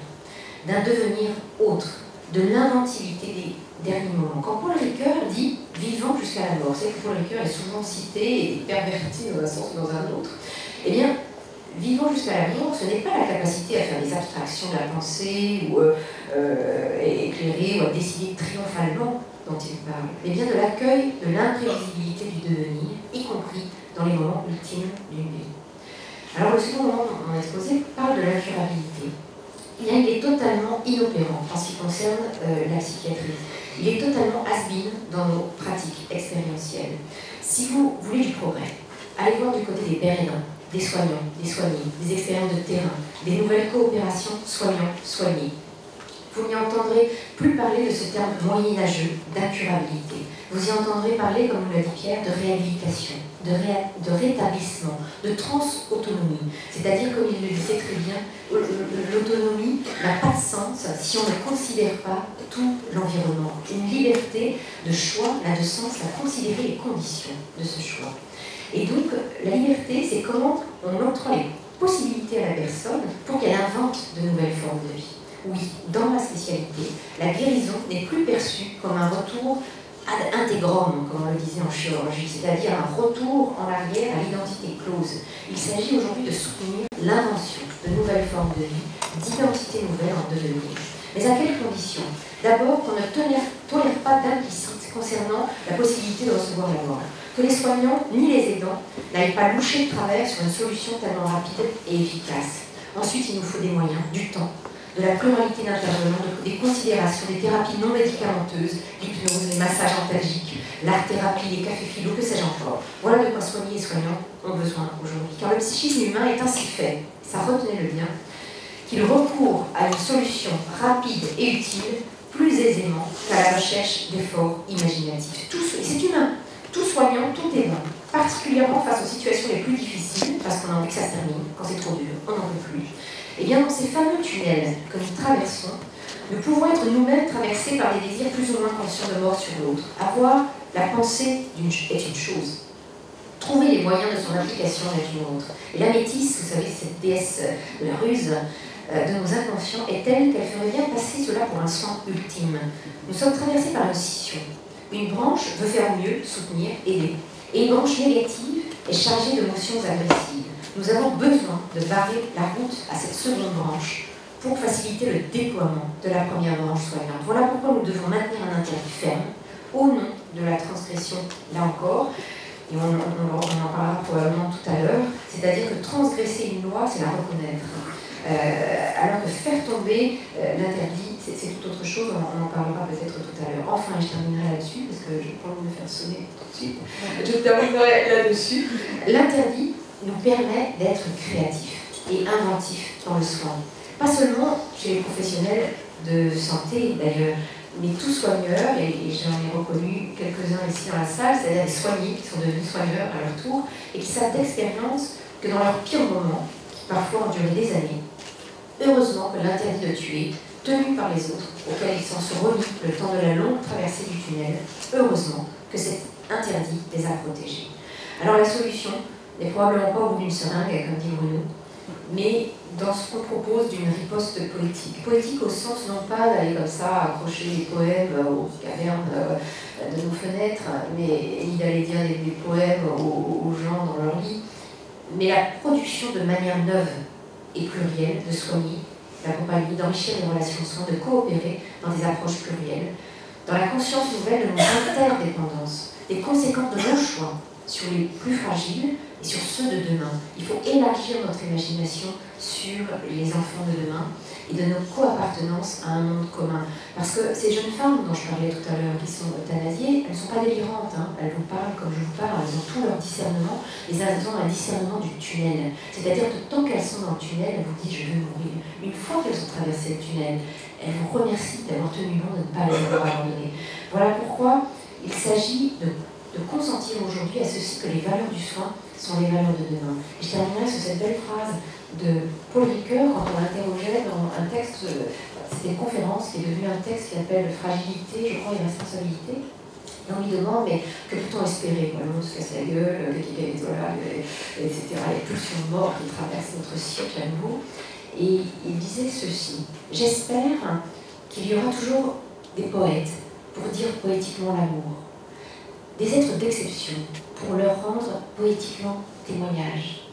d'un devenir autre, de l'inventivité des derniers moments. Quand Paul Ricoeur dit « vivant jusqu'à la mort », c'est que Paul Ricoeur est souvent cité et perverti dans un sens ou dans un autre. Eh bien, vivant jusqu'à la mort, ce n'est pas la capacité à faire des abstractions de la pensée ou éclairer ou à décider triomphalement dont il parle, mais bien de l'accueil de l'imprévisibilité du devenir, y compris dans les moments ultimes d'une vie. Alors le second moment de mon exposé parle de l'incurabilité. Il est totalement inopérant en ce qui concerne la psychiatrie. Il est totalement has-been dans nos pratiques expérientielles. Si vous voulez du progrès, Allez voir du côté des pères aidants, des soignants, des soignés, des expériences de terrain, des nouvelles coopérations soignants-soignés. Vous n'y entendrez plus parler de ce terme moyenâgeux d'incurabilité. Vous y entendrez parler, comme nous l'a dit Pierre, de réhabilitation, de rétablissement, de trans-autonomie. C'est-à-dire, comme il le disait très bien, l'autonomie n'a pas de sens si on ne considère pas tout l'environnement. Une liberté de choix n'a de sens qu'à considérer les conditions de ce choix. Et donc, la liberté, c'est comment on octroie les possibilités à la personne pour qu'elle invente de nouvelles formes de vie. Oui, dans ma spécialité, la guérison n'est plus perçue comme un retour ad integrum, comme on le disait en chirurgie, c'est-à-dire un retour en arrière à l'identité close. Il s'agit aujourd'hui de soutenir l'invention de nouvelles formes de vie, d'identités nouvelles en devenir. Mais à quelles conditions? D'abord, qu'on ne tolère pas d'implicite concernant la possibilité de recevoir la mort. Que les soignants ni les aidants n'aillent pas loucher de travers sur une solution tellement rapide et efficace. Ensuite, il nous faut des moyens, du temps, de la pluralité d'intervenants, des considérations, des thérapies non médicamenteuses, l'hypnose, les massages antalgiques, l'art-thérapie, les cafés philo, que sais-je encore. Voilà de quoi soignés et soignants ont besoin aujourd'hui. Car le psychisme humain est ainsi fait, ça retenez-le bien, qu'il recourt à une solution rapide et utile plus aisément qu'à la recherche d'efforts imaginatifs. C'est humain, tout soignant, tout aidant, particulièrement face aux situations les plus difficiles, parce qu'on a envie que ça se termine, quand c'est trop dur, on n'en peut plus. Et bien dans ces fameux tunnels que nous traversons, nous pouvons être nous-mêmes traversés par des désirs plus ou moins conscients de mort sur l'autre. Avoir la pensée est une chose. Trouver les moyens de son application est une autre. Et la métisse, vous savez, cette déesse de la ruse de nos inconscients, est telle qu'elle ferait bien passer cela pour un soin ultime. Nous sommes traversés par une scission. Une branche veut faire mieux, soutenir, aider. Et une branche négative est chargée d'émotions agressives. Nous avons besoin de barrer la route à cette seconde branche pour faciliter le déploiement de la première branche soignante. Voilà pourquoi nous devons maintenir un interdit ferme au nom de la transgression, là encore, et on en parlera probablement tout à l'heure, c'est-à-dire que transgresser une loi, c'est la reconnaître. Alors que faire tomber l'interdit, c'est tout autre chose, on en parlera peut-être tout à l'heure. Enfin, je terminerai là-dessus, parce que je n'ai pas envie de me faire sonner tout de suite. Je terminerai là-dessus. L'interdit nous permet d'être créatifs et inventifs dans le soin. Pas seulement chez les professionnels de santé d'ailleurs, mais tous soigneurs, et j'en ai reconnu quelques-uns ici dans la salle, c'est-à-dire des soignés qui sont devenus soigneurs à leur tour, et qui savent d'expérience que dans leurs pires moments, qui parfois ont duré des années, heureusement que l'interdit de tuer, tenu par les autres, auxquels ils s'en sont remis le temps de la longue traversée du tunnel, heureusement que cet interdit les a protégés. Alors la solution n'est probablement pas au bout d'une seringue, comme dit Bruno, mais dans ce qu'on propose d'une riposte politique. Politique au sens non pas d'aller comme ça accrocher les poèmes aux cavernes de nos fenêtres, mais ni d'aller dire des poèmes aux gens dans leur lit, mais la production de manière neuve et plurielle de soigner la compagnie, d'enrichir les relations de soins, de coopérer dans des approches plurielles, dans la conscience nouvelle de nos interdépendances, des conséquences de nos choix sur les plus fragiles et sur ceux de demain. Il faut élargir notre imagination sur les enfants de demain et de nos co-appartenances à un monde commun. Parce que ces jeunes femmes dont je parlais tout à l'heure, qui sont euthanasiées, elles ne sont pas délirantes, hein. Elles vous parlent comme je vous parle, elles ont tout leur discernement, et elles ont un discernement du tunnel. C'est-à-dire que tant qu'elles sont dans le tunnel, elles vous disent « je veux mourir ». Une fois qu'elles ont traversé le tunnel, elles vous remercient d'avoir tenu bon de ne pas les avoir abandonnées. Voilà pourquoi il s'agit de consentir aujourd'hui à ceci, que les valeurs du soin sont les valeurs de demain. Et je terminerai sur cette belle phrase de Paul Ricoeur quand on l'interrogeait dans un texte, c'était une conférence qui est devenue un texte qui s'appelle Fragilité, je crois, et responsabilité. Et on lui demande, mais que peut-on espérer? Le monde se casse la gueule, etc. Les pulsions de mort qui traversent notre siècle à nouveau. Et il disait ceci: j'espère qu'il y aura toujours des poètes pour dire poétiquement l'amour, des êtres d'exception pour leur rendre poétiquement témoignage,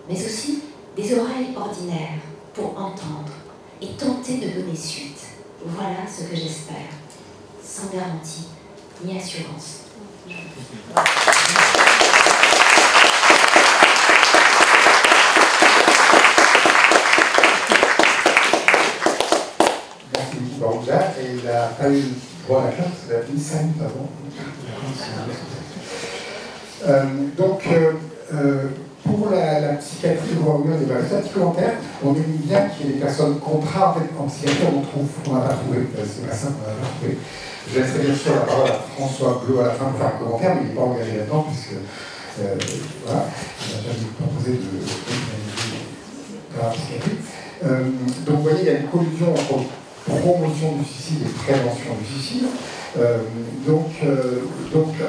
mais aussi des oreilles ordinaires pour entendre et tenter de donner suite. Voilà ce que j'espère, sans garantie ni assurance. Merci beaucoup, Barbara. Et il a fallu voir la classe, il a mis 5 minutes avant. Pour la psychiatrie, on va ouvrir des petits commentaires. On aime bien qu'il y ait des personnes contraires en psychiatrie, on n'a pas trouvé, c'est pas simple, on n'a pas trouvé. Je laisserai bien sûr la parole à François Bleu à la fin pour faire un commentaire, mais il n'est pas engagé là-dedans, puisque voilà, il a déjà proposé de la psychiatrie. Donc vous voyez, il y a une collusion entre promotion du suicide et prévention du suicide. Donc,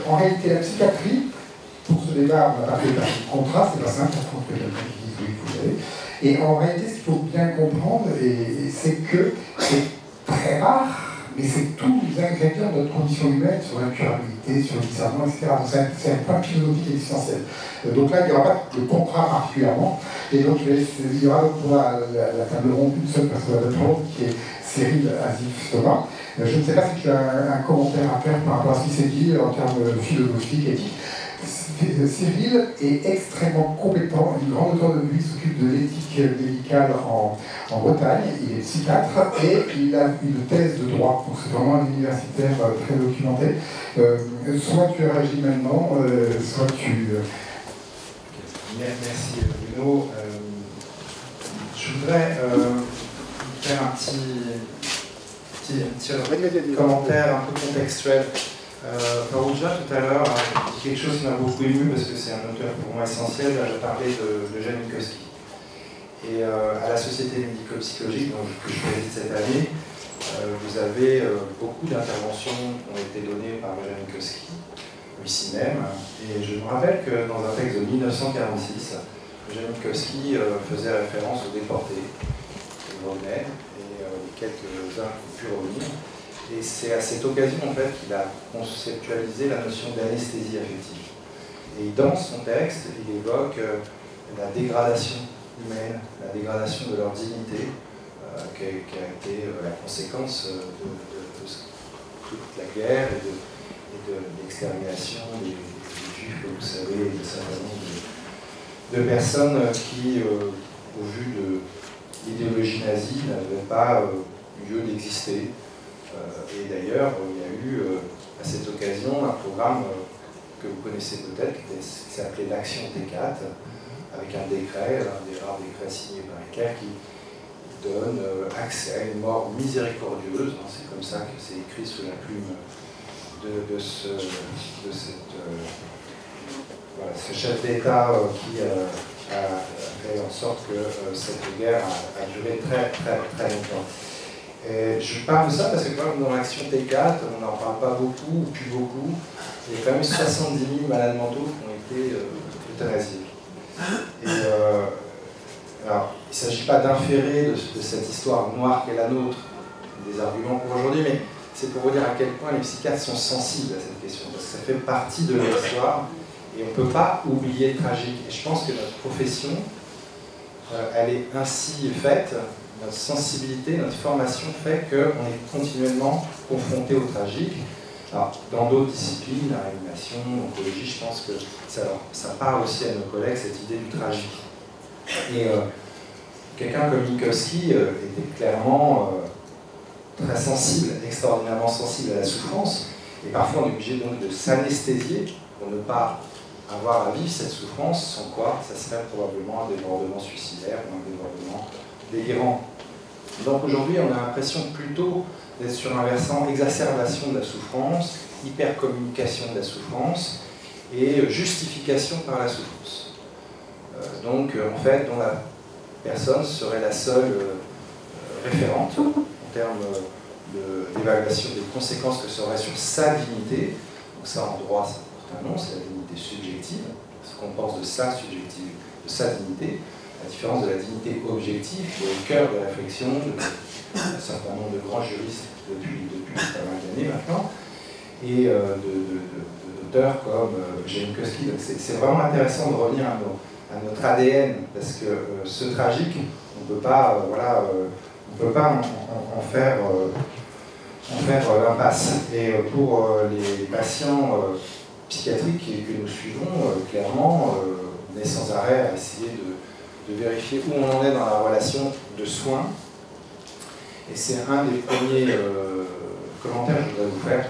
en réalité, la psychiatrie, pour ce débat, on a parlé d'un contrat, c'est pas simple, je pense que quelqu'un qui dit oui, vous savez. Et en réalité, ce qu'il faut bien comprendre, c'est que c'est très rare, mais c'est tous les ingrédients de notre condition humaine sur l'incurabilité, sur le discernement, etc. C'est un point philosophique existentiel. Donc là, il n'y aura pas de contrat particulièrement. Et donc, il y aura donc pour la table ronde une seule personne à la table ronde, qui est Cyril Azif-Thomas. Je ne sais pas si tu as un commentaire à faire par rapport à ce qui s'est dit en termes philosophiques, éthiques. Cyril est extrêmement compétent, une grande auteure de lui, s'occupe de l'éthique médicale en Bretagne, il est psychiatre et il a une thèse de droit, donc c'est vraiment un universitaire très documenté. Soit tu réagis maintenant, soit tu... Merci Bruno. Je voudrais faire un petit commentaire un peu contextuel. Farouja, tout à l'heure, a dit quelque chose qui m'a beaucoup ému parce que c'est un auteur pour moi essentiel. Je parlais de Eugène Minkowski. Et à la Société médico-psychologique que je préside cette année, vous avez beaucoup d'interventions qui ont été données par Eugène Minkowski, ici même. Et je me rappelle que dans un texte de 1946, Eugène Minkowski faisait référence aux déportés, aux Romains, et quelques-uns qui ont pu revenir. Et c'est à cette occasion en fait qu'il a conceptualisé la notion d'anesthésie affective. Et dans son texte, il évoque la dégradation humaine, la dégradation de leur dignité, qui a été la conséquence de toute la guerre et de l'extermination des Juifs, comme vous savez, de certain nombre de personnes qui, au vu de l'idéologie nazie, n'avaient pas lieu d'exister. Et d'ailleurs, il y a eu à cette occasion un programme que vous connaissez peut-être, qui s'appelait l'Action T4, avec un décret, un des rares décrets signés par Hitler, qui donne accès à une mort miséricordieuse. C'est comme ça que c'est écrit sous la plume de ce chef d'État qui a fait en sorte que cette guerre a duré très, très, très longtemps. Et je parle de ça parce que quand même dans l'Action T4, on n'en parle pas beaucoup, ou plus beaucoup. Il y a quand même 70 000 malades mentaux qui ont été euthanasiés. Et alors, il ne s'agit pas d'inférer de cette histoire noire qu'est la nôtre, des arguments pour aujourd'hui, mais c'est pour vous dire à quel point les psychiatres sont sensibles à cette question, parce que ça fait partie de leur histoire, et on ne peut pas oublier le tragique. Et je pense que notre profession, elle est ainsi faite. Notre sensibilité, notre formation fait qu'on est continuellement confronté au tragique. Alors, dans d'autres disciplines, la réanimation, l'oncologie, je pense que ça parle aussi à nos collègues, cette idée du tragique. Et quelqu'un comme Minkowski était clairement très sensible, extraordinairement sensible à la souffrance, et parfois on est obligé donc de s'anesthésier pour ne pas avoir à vivre cette souffrance, sans quoi ça serait probablement un débordement suicidaire ou un débordement délirant. Donc aujourd'hui, on a l'impression plutôt d'être sur un versant exacerbation de la souffrance, hypercommunication de la souffrance et justification par la souffrance. Donc en fait, dont la personne serait la seule référente en termes d'évaluation des conséquences que ça aurait sur sa dignité. Donc ça, en droit, ça porte un nom, c'est la dignité subjective, ce qu'on pense de sa subjective, de sa dignité. La différence de la dignité objective, qui est au cœur des réflexions d'un certain nombre de grands juristes depuis pas mal d'années maintenant, et d'auteurs comme Eugène Minkowski. C'est vraiment intéressant de revenir à notre ADN, parce que ce tragique, on ne peut pas, en faire l'impasse. Et pour les patients psychiatriques que nous suivons, clairement, on est sans arrêt à essayer de vérifier où on en est dans la relation de soins. Et c'est un des premiers commentaires que je voudrais vous faire.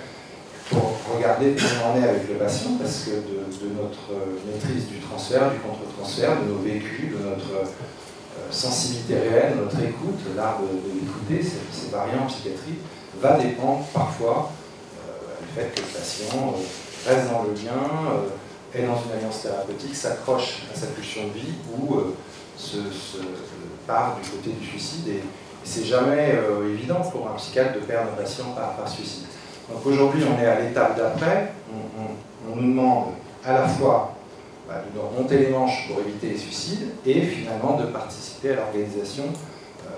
pour regarder où on en est avec le patient, parce que de notre maîtrise du transfert, du contre-transfert, de nos vécus, de notre sensibilité réelle, de notre écoute, l'art de l'écouter, c'est variant en psychiatrie, va dépendre parfois du fait que le patient reste dans le lien, est dans une alliance thérapeutique, s'accroche à sa pulsion de vie ou se part du côté du suicide. Et c'est jamais évident pour un psychiatre de perdre un patient par suicide. Donc aujourd'hui, on est à l'étape d'après. On nous demande à la fois de remonter les manches pour éviter les suicides et finalement de participer à l'organisation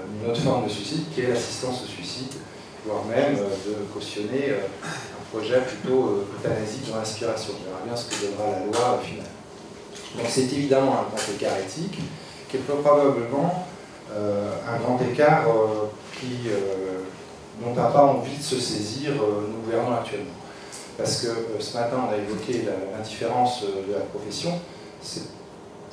d'une autre forme de suicide qui est l'assistance au suicide, voire même de cautionner un projet plutôt euthanasique dans l'inspiration. On verra bien ce que donnera la loi finale. Donc c'est évidemment un grand écart éthique qui est probablement un grand écart dont on n'a pas envie de se saisir, nous gouvernons actuellement. Parce que ce matin, on a évoqué l'indifférence de la profession. C'est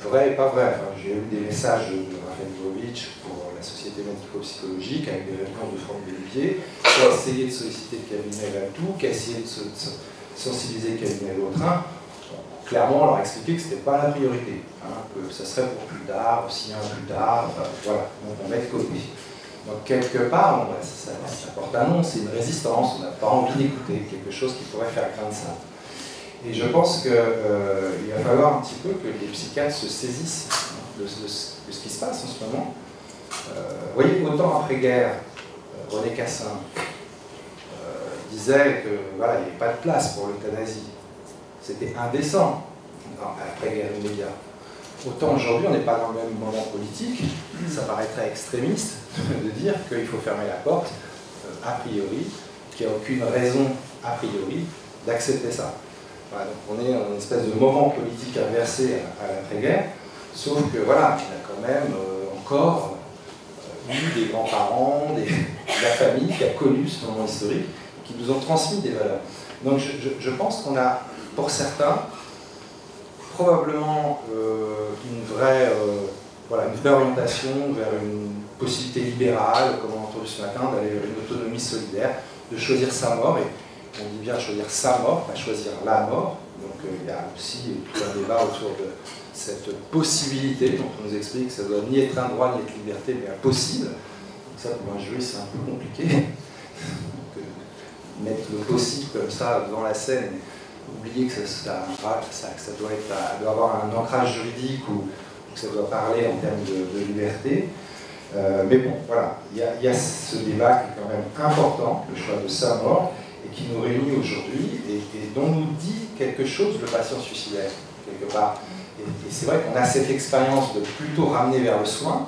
vrai et pas vrai. Enfin, j'ai eu des messages de Raphaël Grovitch pour la Société médico-psychologique avec des réponses de Franck Bélivier, qui a essayé de solliciter le cabinet Valtou, qui a essayé de sensibiliser le cabinet Vautrin. Clairement, on leur a expliqué que ce n'était pas la priorité, que ça serait pour plus tard, aussi un plus tard, voilà, donc on met de côté. Donc quelque part, ça porte un nom, c'est une résistance, on n'a pas envie d'écouter quelque chose qui pourrait faire craindre ça. Et je pense qu'il va falloir un petit peu que les psychiatres se saisissent de ce qui se passe en ce moment. Vous voyez, autant après-guerre, René Cassin disait que voilà, il n'y avait pas de place pour l'euthanasie. C'était indécent après-guerre immédiate. Autant aujourd'hui, on n'est pas dans le même moment politique, ça paraîtrait extrémiste de dire qu'il faut fermer la porte a priori, qu'il n'y a aucune raison a priori d'accepter ça. Voilà, donc on est dans une espèce de moment politique inversé à l'après-guerre, sauf que voilà, il y a quand même encore eu des grands-parents, de la famille qui a connu ce moment historique, qui nous ont transmis des valeurs. Donc je pense qu'on a, pour certains, probablement une vraie orientation vers une possibilité libérale, comme on a entendu ce matin, d'aller vers une autonomie solidaire, de choisir sa mort, et on dit bien choisir sa mort, pas choisir la mort. Donc il y a aussi tout un débat autour de cette possibilité, donc on nous explique que ça doit ni être un droit ni être liberté, mais impossible. Donc ça, pour un juriste, c'est un peu compliqué. Donc, mettre le possible comme ça devant la scène, oublier que ça doit avoir un ancrage juridique ou que ça doit parler en termes de liberté. Mais bon, voilà, il y a ce débat qui est quand même important, le choix de sa mort, et qui nous réunit aujourd'hui, et dont nous dit quelque chose le patient suicidaire, quelque part. Et c'est vrai qu'on a cette expérience de plutôt ramener vers le soin.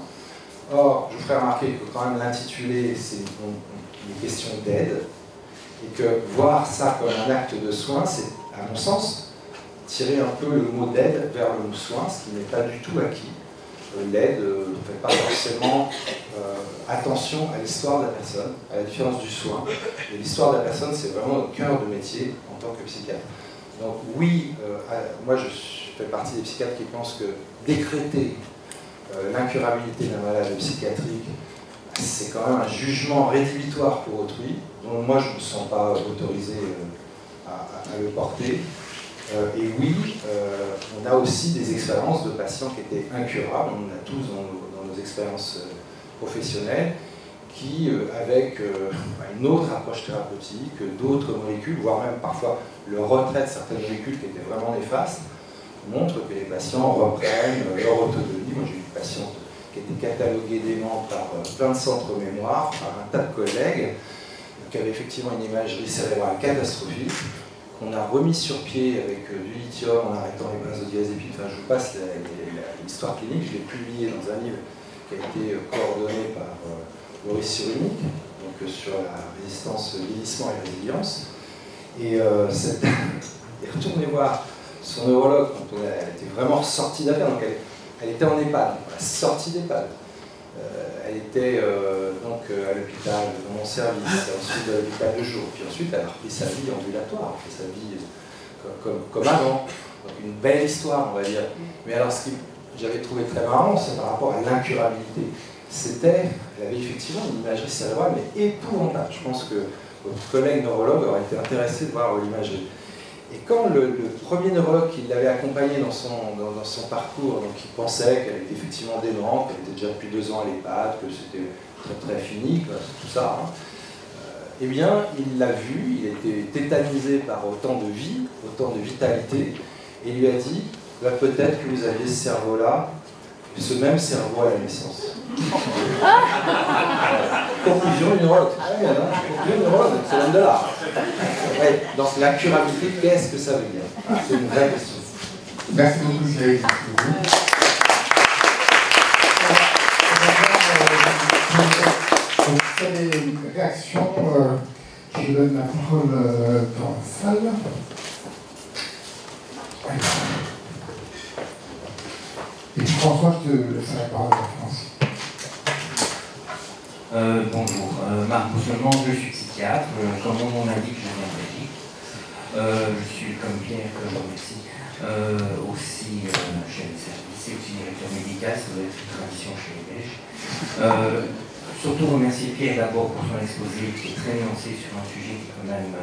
Or, je vous ferai remarquer que quand même l'intitulé, c'est une question d'aide, et que voir ça comme un acte de soin, c'est, à mon sens, tirer un peu le mot d'aide vers le mot soin, ce qui n'est pas du tout acquis. L'aide ne fait pas forcément attention à l'histoire de la personne, à la différence du soin. Et l'histoire de la personne, c'est vraiment au cœur de métier en tant que psychiatre. Donc oui, moi je fais partie des psychiatres qui pensent que décréter l'incurabilité d'un malade psychiatrique, c'est quand même un jugement rédhibitoire pour autrui, dont moi je ne me sens pas autorisé à le porter. Et oui, on a aussi des expériences de patients qui étaient incurables, on en a tous dans nos expériences professionnelles, qui, avec une autre approche thérapeutique, d'autres molécules, voire même parfois le retrait de certaines molécules qui étaient vraiment néfastes, montrent que les patients reprennent leur autonomie. Moi j'ai eu une patiente qui était cataloguée d'aimant par plein de centres mémoire, par un tas de collègues, qui avait effectivement une imagerie cérébrale catastrophique, qu'on a remis sur pied avec du lithium en arrêtant les benzodiazépines. Enfin, je vous passe l'histoire clinique, je l'ai publié dans un livre qui a été coordonné par Boris Cyrulnik, donc sur la résistance, vieillissement et résilience. Et retournez voir son neurologue quand elle était vraiment ressortie d'affaires, donc elle était en EHPAD, la sortie d'EHPAD. Elle était donc à l'hôpital dans mon service, ensuite à l'hôpital de jour, puis ensuite elle a repris sa vie ambulatoire, elle a fait sa vie comme avant. Donc une belle histoire, on va dire. Mais alors ce que j'avais trouvé très marrant, c'est par rapport à l'incurabilité. Elle avait effectivement une imagerie cérébrale, mais épouvantable. Je pense que votre collègue neurologue aurait été intéressé de voir l'imagerie. Et quand le premier neurologue qui l'avait accompagné dans son parcours, donc il pensait qu'elle était effectivement dément, qu'elle était déjà depuis 2 ans à l'EHPAD, que c'était très très fini, tout ça, hein, eh bien, il l'a vu, il était tétanisé par autant de vie, autant de vitalité, et il lui a dit, bah, peut-être que vous aviez ce cerveau-là, ce même cerveau à la naissance. Conclusion du neurologue. C'est bien, hein. Conclusion du neurologue, c'est l'homme de l'art. Ouais, donc la curabilité, qu'est-ce que ça veut dire? C'est une vraie question. Merci beaucoup, Cyril. Vous avez une réaction, je donne la parole dans la salle. Et François, je te laisse la parole à France. Bonjour, Marc Bousselman, je suis psychiatre, comme on m'a dit que je viens de Belgique. Je suis, comme Pierre, que je remercie, aussi chef de service et aussi directeur médical, ça doit être une tradition chez les Belges. Surtout remercier Pierre d'abord pour son exposé qui est très nuancé sur un sujet qui est quand même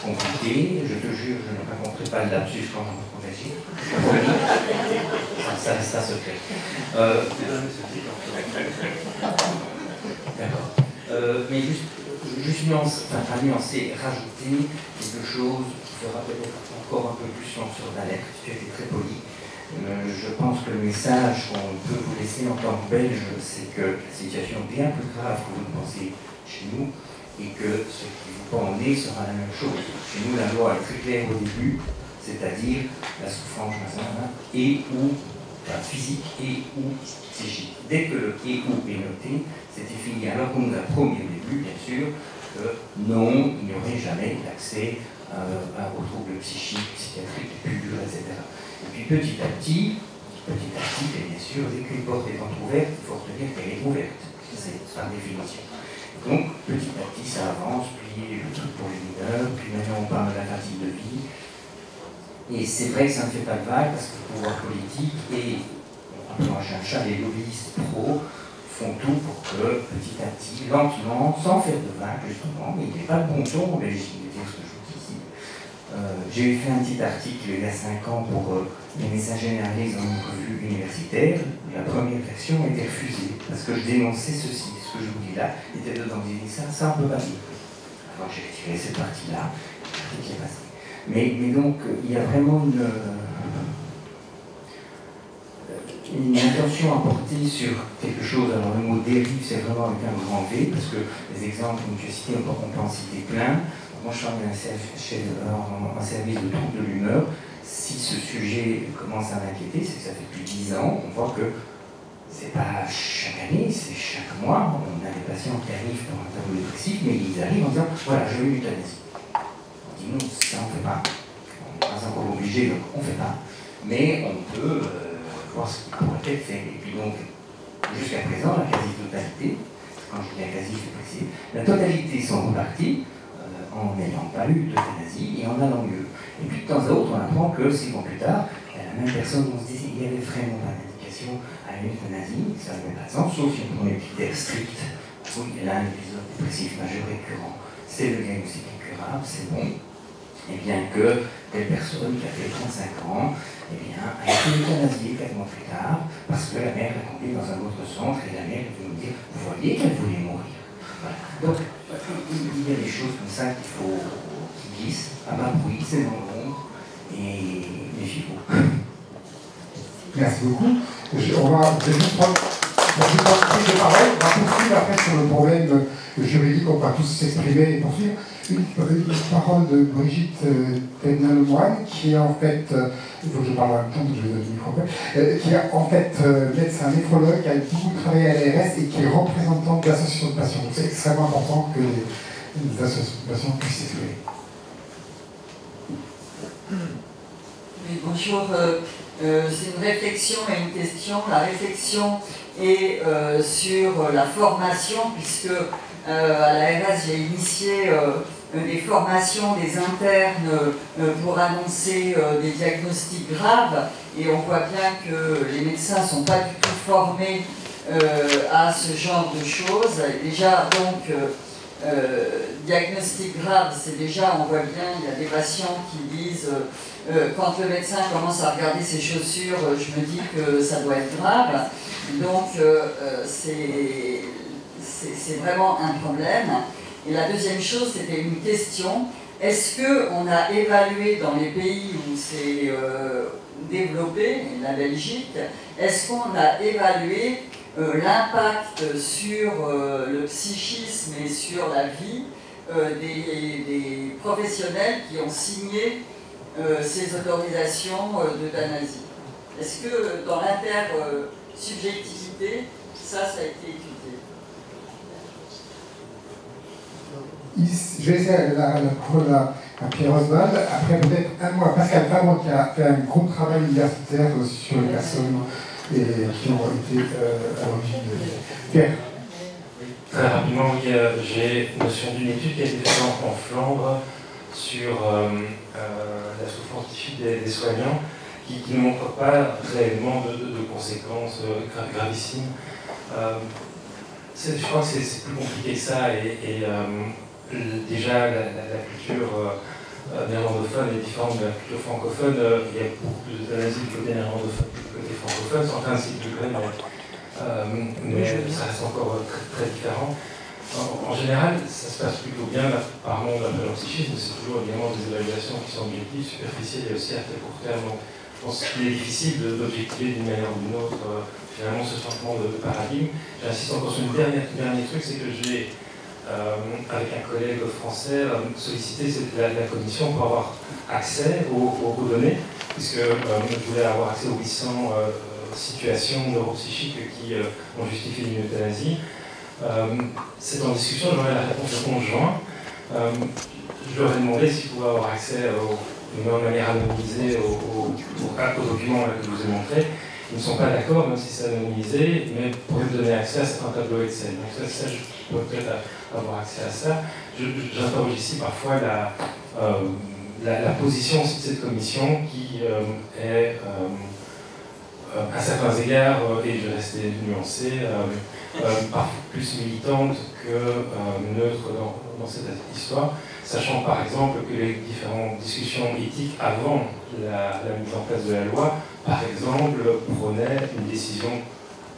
compliqué. Je te jure, je ne raconterai pas le lapsus quand on va Belgique. Ça reste un secret. D'accord. Mais juste nuancer, rajouter quelque chose qui fera peut-être encore un peu plus sur d'alerte. Tu as été très poli. Je pense que le message qu'on peut vous laisser en tant que Belge, c'est que la situation est bien plus grave que vous le pensez chez nous et que ce qui vous pend au nez sera la même chose. Chez nous, la loi est très claire au début, c'est-à-dire la souffrance et ou physique et ou psychique. Dès que le et ou est noté, c'était fini. Alors qu'on nous a promis au début, bien sûr, que non, il n'y aurait jamais d'accès aux troubles psychiques, psychiatriques, purs, etc. Et puis petit à petit, et bien sûr, dès qu'une porte est entrouverte, il faut retenir qu'elle est ouverte. C'est par définition. Donc petit à petit, ça avance, puis le truc pour les mineurs, puis maintenant on parle de la fatigue de vie. Et c'est vrai que ça ne fait pas de vague parce que le pouvoir politique et, en cherchant les lobbyistes pro, font tout pour que petit à petit, lentement, sans faire de vague justement, mais il n'est pas de bon ton en Belgique, de dire ce que je vous dis. J'ai fait un petit article il y a 5 ans pour les messages généralistes dans une revue universitaire. La première version a été refusée parce que je dénonçais ceci. Ce que je vous dis là était dedans. J'ai dit ça on ne peut pas dire. Alors j'ai retiré cette partie-là, l'article est passé. Mais donc, il y a vraiment une intention à porter sur quelque chose. Alors le mot dérive, c'est vraiment avec un grand V, parce que les exemples que tu as cités, on peut en citer plein. Moi, je travaille dans un service de troubles de l'humeur. Si ce sujet commence à m'inquiéter, c'est que ça fait plus de 10 ans, on voit que c'est pas chaque année, c'est chaque mois. On a des patients qui arrivent pour un tableau dépressif, mais ils arrivent en disant voilà, je veux une euthanasie. On dit non, ça on ne fait pas. On n'est pas encore obligé, donc on ne fait pas. Mais on peut voir ce qui pourrait être fait. Et puis donc, jusqu'à présent, la quasi-totalité, quand je dis la quasi, je précise, la totalité sont repartis en n'ayant pas eu d'euthanasie et en allant mieux. Et puis de temps à autre, on apprend que 6 mois plus tard, la même personne, on se dit il y avait vraiment pas d'indication à une euthanasie, ça n'avait pas de sens, sauf si on prend des critères stricts. Oui, il y a un épisode dépressif majeur récurrent, c'est le diagnostic incurable, c'est bon. Et bien que telle personne qui a fait 35 ans, eh bien, a été euthanasiée 4 mois plus tard, parce que la mère l'a conduite dans un autre centre et la mère est venue nous dire vous voyez qu'elle voulait mourir. Voilà. Donc, il y a des choses comme ça qu'il faut qui glissent, à bas bruit, c'est dans l'ombre, et méfiez-vous. Merci beaucoup. Je vais juste prendre prise de parole. On va poursuivre après sur le problème juridique, on va tous s'exprimer et poursuivre. Une parole de Brigitte Tenna-Lemoine, qui est en fait, il faut que je parle en même temps, je vais donner le micro, qui est en fait médecin néphrologue, qui a beaucoup travaillé à l'ARS et qui est représentant de l'association de patients. Donc c'est extrêmement important que les associations de patients puissent s'exprimer. Oui, bonjour. C'est une réflexion et une question. La réflexion est sur la formation, puisque à l'ARS, j'ai initié des formations des internes pour annoncer des diagnostics graves, et on voit bien que les médecins ne sont pas du tout formés à ce genre de choses. Déjà, donc, diagnostic grave, c'est déjà, on voit bien, il y a des patients qui disent quand le médecin commence à regarder ses chaussures, je me dis que ça doit être grave. Donc c'est vraiment un problème. Et la deuxième chose, c'était une question. Est-ce qu'on a évalué dans les pays où c'est développé, la Belgique, est-ce qu'on a évalué l'impact sur le psychisme et sur la vie des professionnels qui ont signé ces autorisations d'euthanasie? Est-ce que dans l'intersubjectivité, ça a été étudié? Je vais laisser la parole à Pierre Oswald. Après, peut-être un mot à Pascal Fabre, qui a fait un gros travail universitaire sur les personnes qui ont été à l'origine de Pierre. Très rapidement, oui, j'ai notion d'une étude qui a été faite en Flandre sur la souffrance psychique des soignants, qui ne montre pas réellement de conséquences gravissimes. Je crois que c'est plus compliqué que ça, et déjà la culture néerlandophone est différente de la culture francophone. Il y a beaucoup plus d'euthanasie du côté néerlandophone que du côté francophone, c'est en train de s'équilibrer, mais ça reste encore très différent. En général, ça se passe plutôt bien. Apparemment, d'après le psychisme, c'est toujours évidemment des évaluations qui sont objectives, superficielles et aussi à très court terme. Donc, je pense qu'il est difficile d'objectiver d'une manière ou d'une autre finalement ce changement de paradigme. J'insiste encore sur une dernier truc, c'est que j'ai, avec un collègue français, sollicité la commission pour avoir accès aux données, puisque je voulais avoir accès aux 800 situations neuropsychiques qui ont justifié une euthanasie. C'est en discussion, j'aurai la réponse le 11 juin. Je leur ai demandé s'ils pouvaient avoir accès de manière anonymisée aux documents que je vous ai montrés. Ils ne sont pas d'accord, même si c'est anonymisé, mais pour me donner accès à certains tableaux Excel. Donc ça je peux peut-être avoir accès à ça. J'interroge ici parfois la position aussi de cette commission qui est à certains égards, et je vais rester nuancé, parfois plus militante que neutre dans cette histoire, sachant par exemple que les différentes discussions éthiques avant la mise en place de la loi, par exemple, prônaient une décision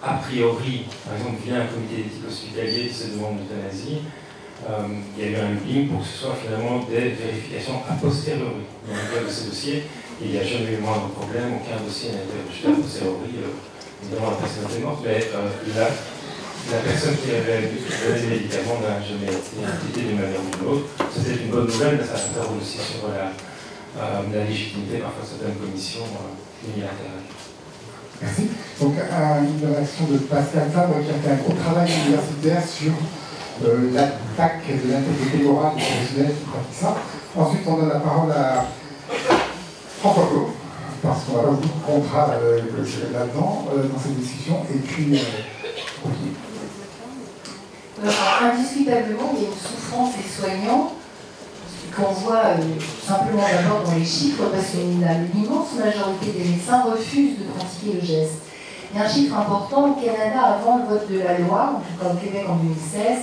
a priori, par exemple via un comité d'éthique hospitalier qui se demande l'euthanasie. Il y a eu un lobbying pour que ce soit finalement des vérifications a posteriori dans le cas de ces dossiers. Il n'y a jamais eu le moindre problème, aucun dossier n'a été rejeté a posteriori. Évidemment, la personne était morte, mais la personne qui avait donné les médicaments n'a jamais été impliquée d'une manière ou d'une autre. C'était une bonne nouvelle, mais ça interroge aussi sur la légitimité parfois de certaines commissions unilatérales. Merci. Donc, une réaction de Pascal Fabre qui a fait un gros travail universitaire sur l'attaque de l'intégrité morale des professionnels qui pratiquent ça. Ensuite, on donne la parole à François Claude, parce qu'on a pas beaucoup de contrats là-dedans, dans cette discussion. Et puis, indiscutablement, il y a une souffrance des soignants qu'on voit simplement d'abord dans les chiffres, parce qu'immense majorité des médecins refusent de pratiquer le geste. Il y a un chiffre important, au Canada, avant le vote de la loi, en tout cas au Québec en 2016,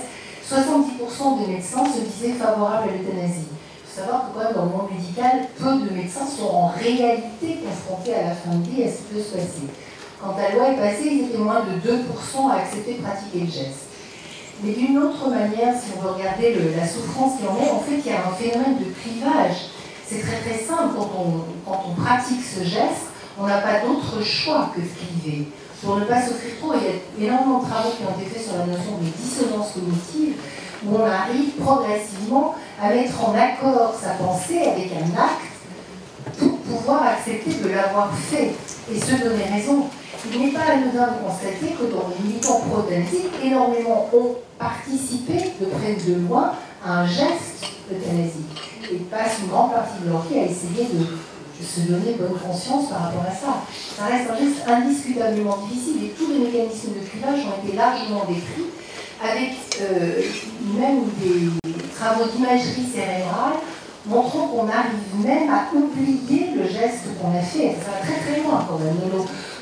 70% des médecins se disaient favorables à l'euthanasie. Il faut savoir que quand même dans le monde médical, peu de médecins sont en réalité confrontés à la fin de vie à ce qui peut se passer. Quand la loi est passée, ils étaient moins de 2% à accepter de pratiquer le geste. Mais d'une autre manière, si on veut regarder la souffrance qu'il y en a, en fait, il y a un phénomène de clivage. C'est très très simple, quand on pratique ce geste, on n'a pas d'autre choix que de cliver. Pour ne pas s'offrir trop, il y a énormément de travaux qui ont été faits sur la notion de dissonance cognitive, où on arrive progressivement à mettre en accord sa pensée avec un acte pour pouvoir accepter de l'avoir fait et se donner raison. Il n'est pas anodin de constater que dans les militants pro-euthanasie, énormément ont participé de près ou de loin à un geste d'euthanasie et passent une grande partie de leur vie à essayer de se donner bonne conscience par rapport à ça. Ça reste un geste indiscutablement difficile et tous les mécanismes de clivage ont été largement décrits avec même des travaux d'imagerie cérébrale montrant qu'on arrive même à oublier le geste qu'on a fait. Ça va très très loin quand même.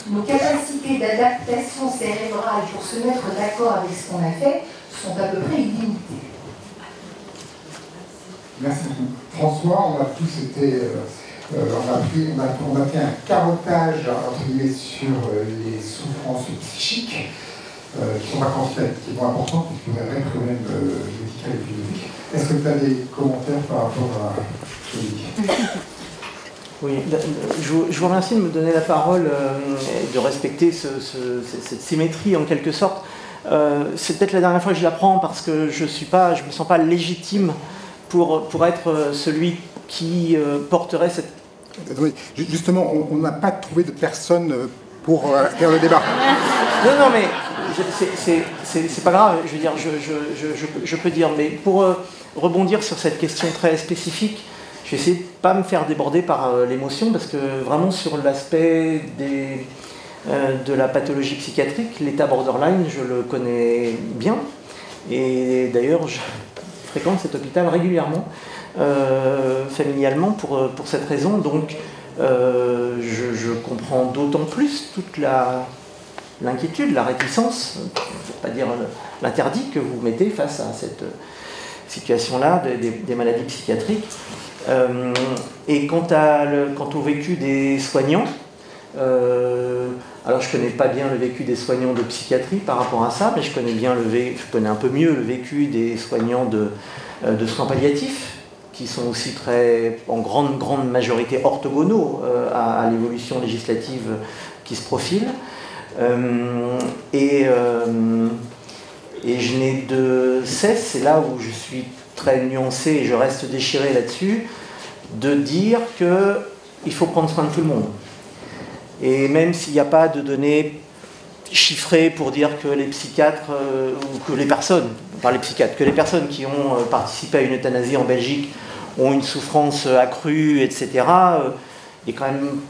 Nos capacités d'adaptation cérébrale pour se mettre d'accord avec ce qu'on a fait sont à peu près illimitées. Merci beaucoup. François, on a tous été... on a fait un carotage entre guillemets sur les souffrances psychiques, qui sont pas quantitativement importantes, puisque vous avez un problème médical et philosophique. Est-ce que tu as des commentaires par rapport à ce que je dis? Oui, je vous remercie de me donner la parole et de respecter cette symétrie en quelque sorte. C'est peut-être la dernière fois que je la prends parce que je me sens pas légitime pour être celui qui porterait cette... Oui, justement, on n'a pas trouvé de personne pour faire le débat. Non, mais c'est pas grave, je veux dire, je peux dire, mais pour rebondir sur cette question très spécifique, je vais essayer de ne pas me faire déborder par l'émotion, parce que vraiment sur l'aspect de la pathologie psychiatrique, l'état borderline, je le connais bien, et d'ailleurs je fréquente cet hôpital régulièrement, familialement, pour cette raison, donc je comprends d'autant plus toute l'inquiétude, la réticence, pour ne pas dire l'interdit que vous mettez face à cette situation-là des maladies psychiatriques. Et quant au vécu des soignants, alors je connais pas bien le vécu des soignants de psychiatrie par rapport à ça, mais je connais un peu mieux le vécu des soignants de soins palliatifs, qui sont aussi en grande majorité orthogonaux à l'évolution législative qui se profile. Et je n'ai de cesse, c'est là où je suis très nuancé et je reste déchiré là-dessus, de dire qu'il faut prendre soin de tout le monde. Et même s'il n'y a pas de données chiffrées pour dire que les psychiatres, ou que les personnes, par les psychiatres, que les personnes qui ont participé à une euthanasie en Belgique ont une souffrance accrue, etc., il est quand même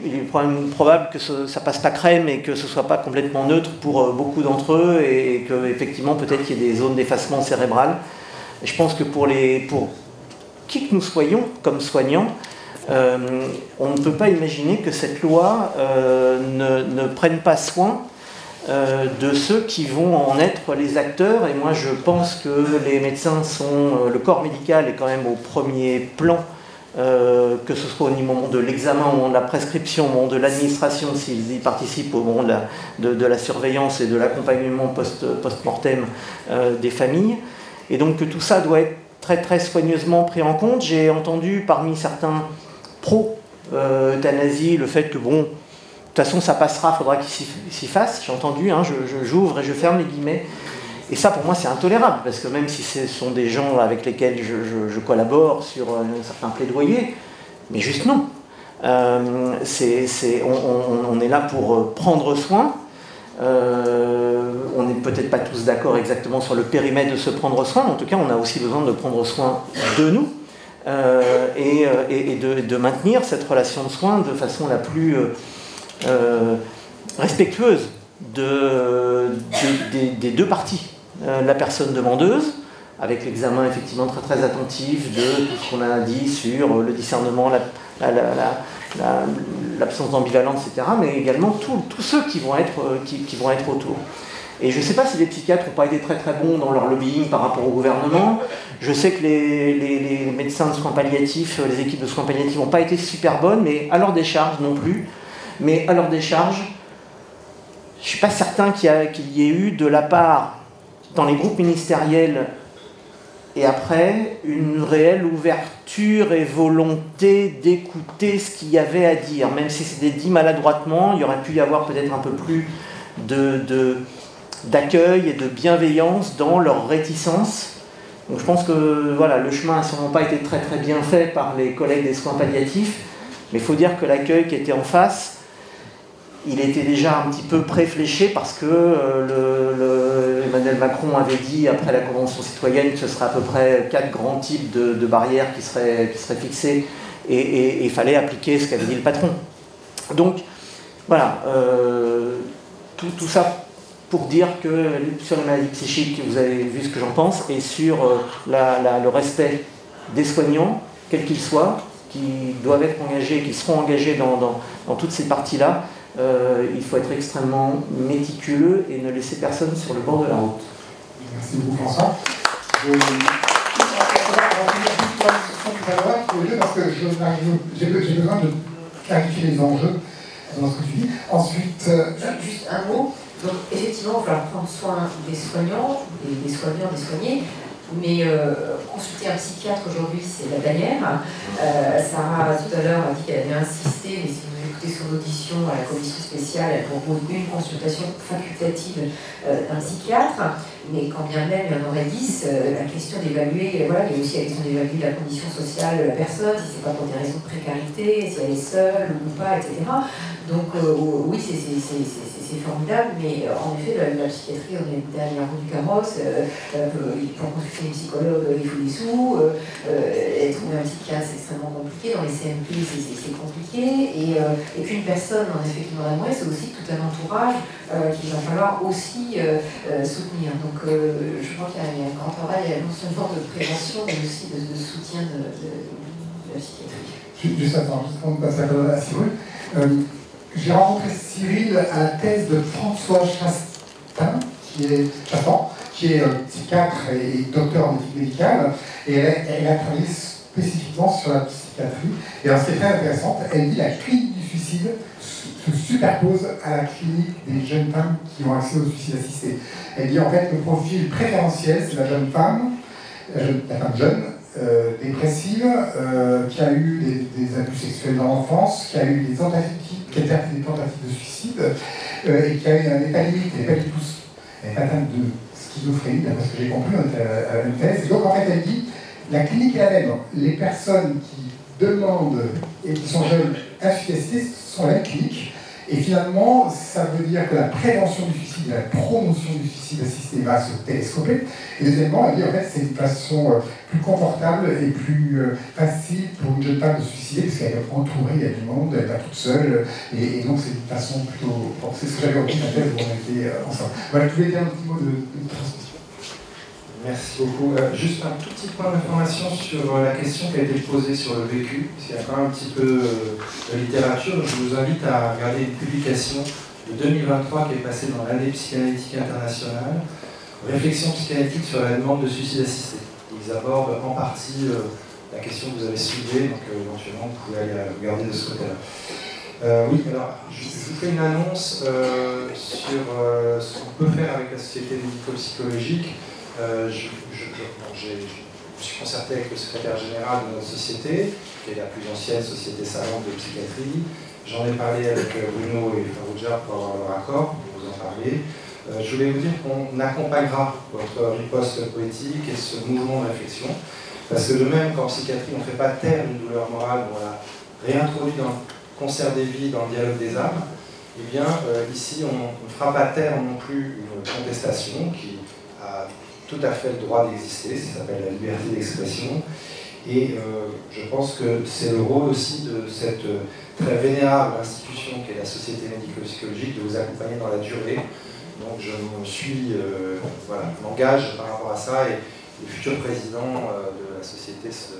il est probable que ça passe pas crème et que ce soit pas complètement neutre pour beaucoup d'entre eux et qu'effectivement peut-être qu'il y ait des zones d'effacement cérébral. Et je pense que pour qui que nous soyons comme soignants, on ne peut pas imaginer que cette loi ne prenne pas soin de ceux qui vont en être les acteurs. Et moi je pense que les médecins le corps médical est quand même au premier plan, que ce soit au moment de l'examen, au moment de la prescription, au moment de l'administration, s'ils y participent, au moment de la surveillance et de l'accompagnement post-mortem des familles. Et donc que tout ça doit être très très soigneusement pris en compte. J'ai entendu parmi certains pro-euthanasie le fait que bon, de toute façon ça passera, il faudra qu'il s'y fasse. J'ai entendu, j'ouvre et je ferme les guillemets. Et ça pour moi c'est intolérable, parce que même si ce sont des gens avec lesquels je collabore sur certains plaidoyers, mais juste non. On est là pour prendre soin. On n'est peut-être pas tous d'accord exactement sur le périmètre de se prendre soin, mais en tout cas on a aussi besoin de prendre soin de nous et de maintenir cette relation de soin de façon la plus respectueuse des deux parties. La personne demandeuse, avec l'examen effectivement très très attentif de tout ce qu'on a dit sur le discernement, l'absence d'ambivalence, etc., mais également tous ceux qui vont être autour. Et je ne sais pas si les psychiatres n'ont pas été très très bons dans leur lobbying par rapport au gouvernement. Je sais que les médecins de soins palliatifs, les équipes de soins palliatifs n'ont pas été super bonnes, mais à leur décharge non plus. Mais à leur décharge, je ne suis pas certain qu'il y ait eu de la part, dans les groupes ministériels et après, une réelle ouverture et volonté d'écouter ce qu'il y avait à dire. Même si c'était dit maladroitement, il y aurait pu y avoir peut-être un peu plus d'accueil et de bienveillance dans leur réticence. Donc je pense que voilà, le chemin n'a sûrement pas été très très bien fait par les collègues des soins palliatifs, mais il faut dire que l'accueil qui était en face, il était déjà un petit peu préfléché parce que Emmanuel Macron avait dit après la Convention citoyenne que ce serait à peu près 4 grands types de barrières qui seraient fixées et il fallait appliquer ce qu'avait dit le patron. Donc voilà, tout ça pour dire que sur les maladies psychiques, vous avez vu ce que j'en pense, et sur le respect des soignants, quels qu'ils soient, qui doivent être engagés, qui seront engagés dans toutes ces parties-là. Il faut être extrêmement méticuleux et ne laisser personne sur le bord de la route. Merci beaucoup François. parce que j'ai besoin de clarifier les enjeux dans ce que tu dis. Ensuite... Juste un mot. Donc, effectivement, il va falloir prendre soin des soignants, des soignants, des soignés. Mais consulter un psychiatre aujourd'hui, c'est la bannière. Sarah, tout à l'heure, a dit qu'elle avait insisté, mais si vous écoutez son audition à la commission spéciale, elle propose une consultation facultative d'un psychiatre. Mais quand bien même il y en aurait 10, la question d'évaluer, voilà, il y a aussi la question d'évaluer la condition sociale de la personne, si c'est pas pour des raisons de précarité, si elle est seule ou pas, etc. Donc oui, c'est formidable, mais en effet, la psychiatrie, on est le dernier roue du carrosse. Pour consulter une psychologue, il faut des sous. Et trouver un psychiatre, c'est extrêmement compliqué. Dans les CMP, c'est compliqué. Et puis une personne, en effet, qui m'en a moins, c'est aussi tout un entourage qu'il va falloir aussi soutenir. Donc je crois qu'il y a un grand travail, non seulement de prévention, mais aussi de soutien de la psychiatrie. Juste avant de passer à Cyril. J'ai rencontré Cyril à la thèse de François Chastan, qui est psychiatre et docteur en éthique médicale, et elle a travaillé spécifiquement sur la psychiatrie. Et alors, ce qui est très intéressant, elle dit que la clinique du suicide se superpose à la clinique des jeunes femmes qui ont accès au suicide assisté. Elle dit en fait le profil préférentiel, c'est la jeune femme, la femme jeune, dépressive, qui a eu des abus sexuels dans l'enfance, qui a eu des tentatives de suicide, et qui a eu un état limite, elle n'est pas du tout, elle est atteinte de schizophrénie, d'après ce que j'ai compris, à une thèse. Et donc en fait elle dit, la clinique est la même. Les personnes qui demandent et qui sont jeunes efficaces sont la même clinique. Et finalement, ça veut dire que la prévention du suicide et la promotion du suicide assisté va se télescoper. Et deuxièmement, elle dit en fait c'est une façon plus confortable et plus facile pour une jeune femme de se suicider parce qu'elle est entourée, il y a du monde, elle n'est pas toute seule. Et donc c'est une façon plutôt... Bon, c'est ce que j'avais repris de la thèse où on était ensemble. Voilà, je voulais dire un petit mot de transmission. Merci beaucoup. Juste un tout petit point d'information sur la question qui a été posée sur le vécu, parce qu'il y a quand même un petit peu de littérature. Je vous invite à regarder une publication de 2023 qui est passée dans l'année psychanalytique internationale, Réflexion psychanalytique sur la demande de suicide assisté. Ils abordent en partie la question que vous avez soulevée, donc éventuellement vous pouvez aller regarder de ce côté-là. Oui, alors je vous fais une annonce sur ce qu'on peut faire avec la société médico-psychologique. Je me suis concerté avec le secrétaire général de notre société, qui est la plus ancienne société savante de psychiatrie. J'en ai parlé avec Bruno et Farouja pour avoir leur accord, pour vous en parler. Je voulais vous dire qu'on accompagnera votre riposte poétique et ce mouvement de réflexion, parce que de même qu'en psychiatrie, on ne fait pas taire une douleur morale, on l'a réintroduit dans le concert des vies, dans le dialogue des âmes, et bien ici, on ne fera pas taire non plus une contestation qui a tout à fait le droit d'exister, ça s'appelle la liberté d'expression, et je pense que c'est le rôle aussi de cette très vénérable institution qu'est la Société médico-psychologique de vous accompagner dans la durée. Donc je m'engage par rapport à ça, et les futurs présidents de la société se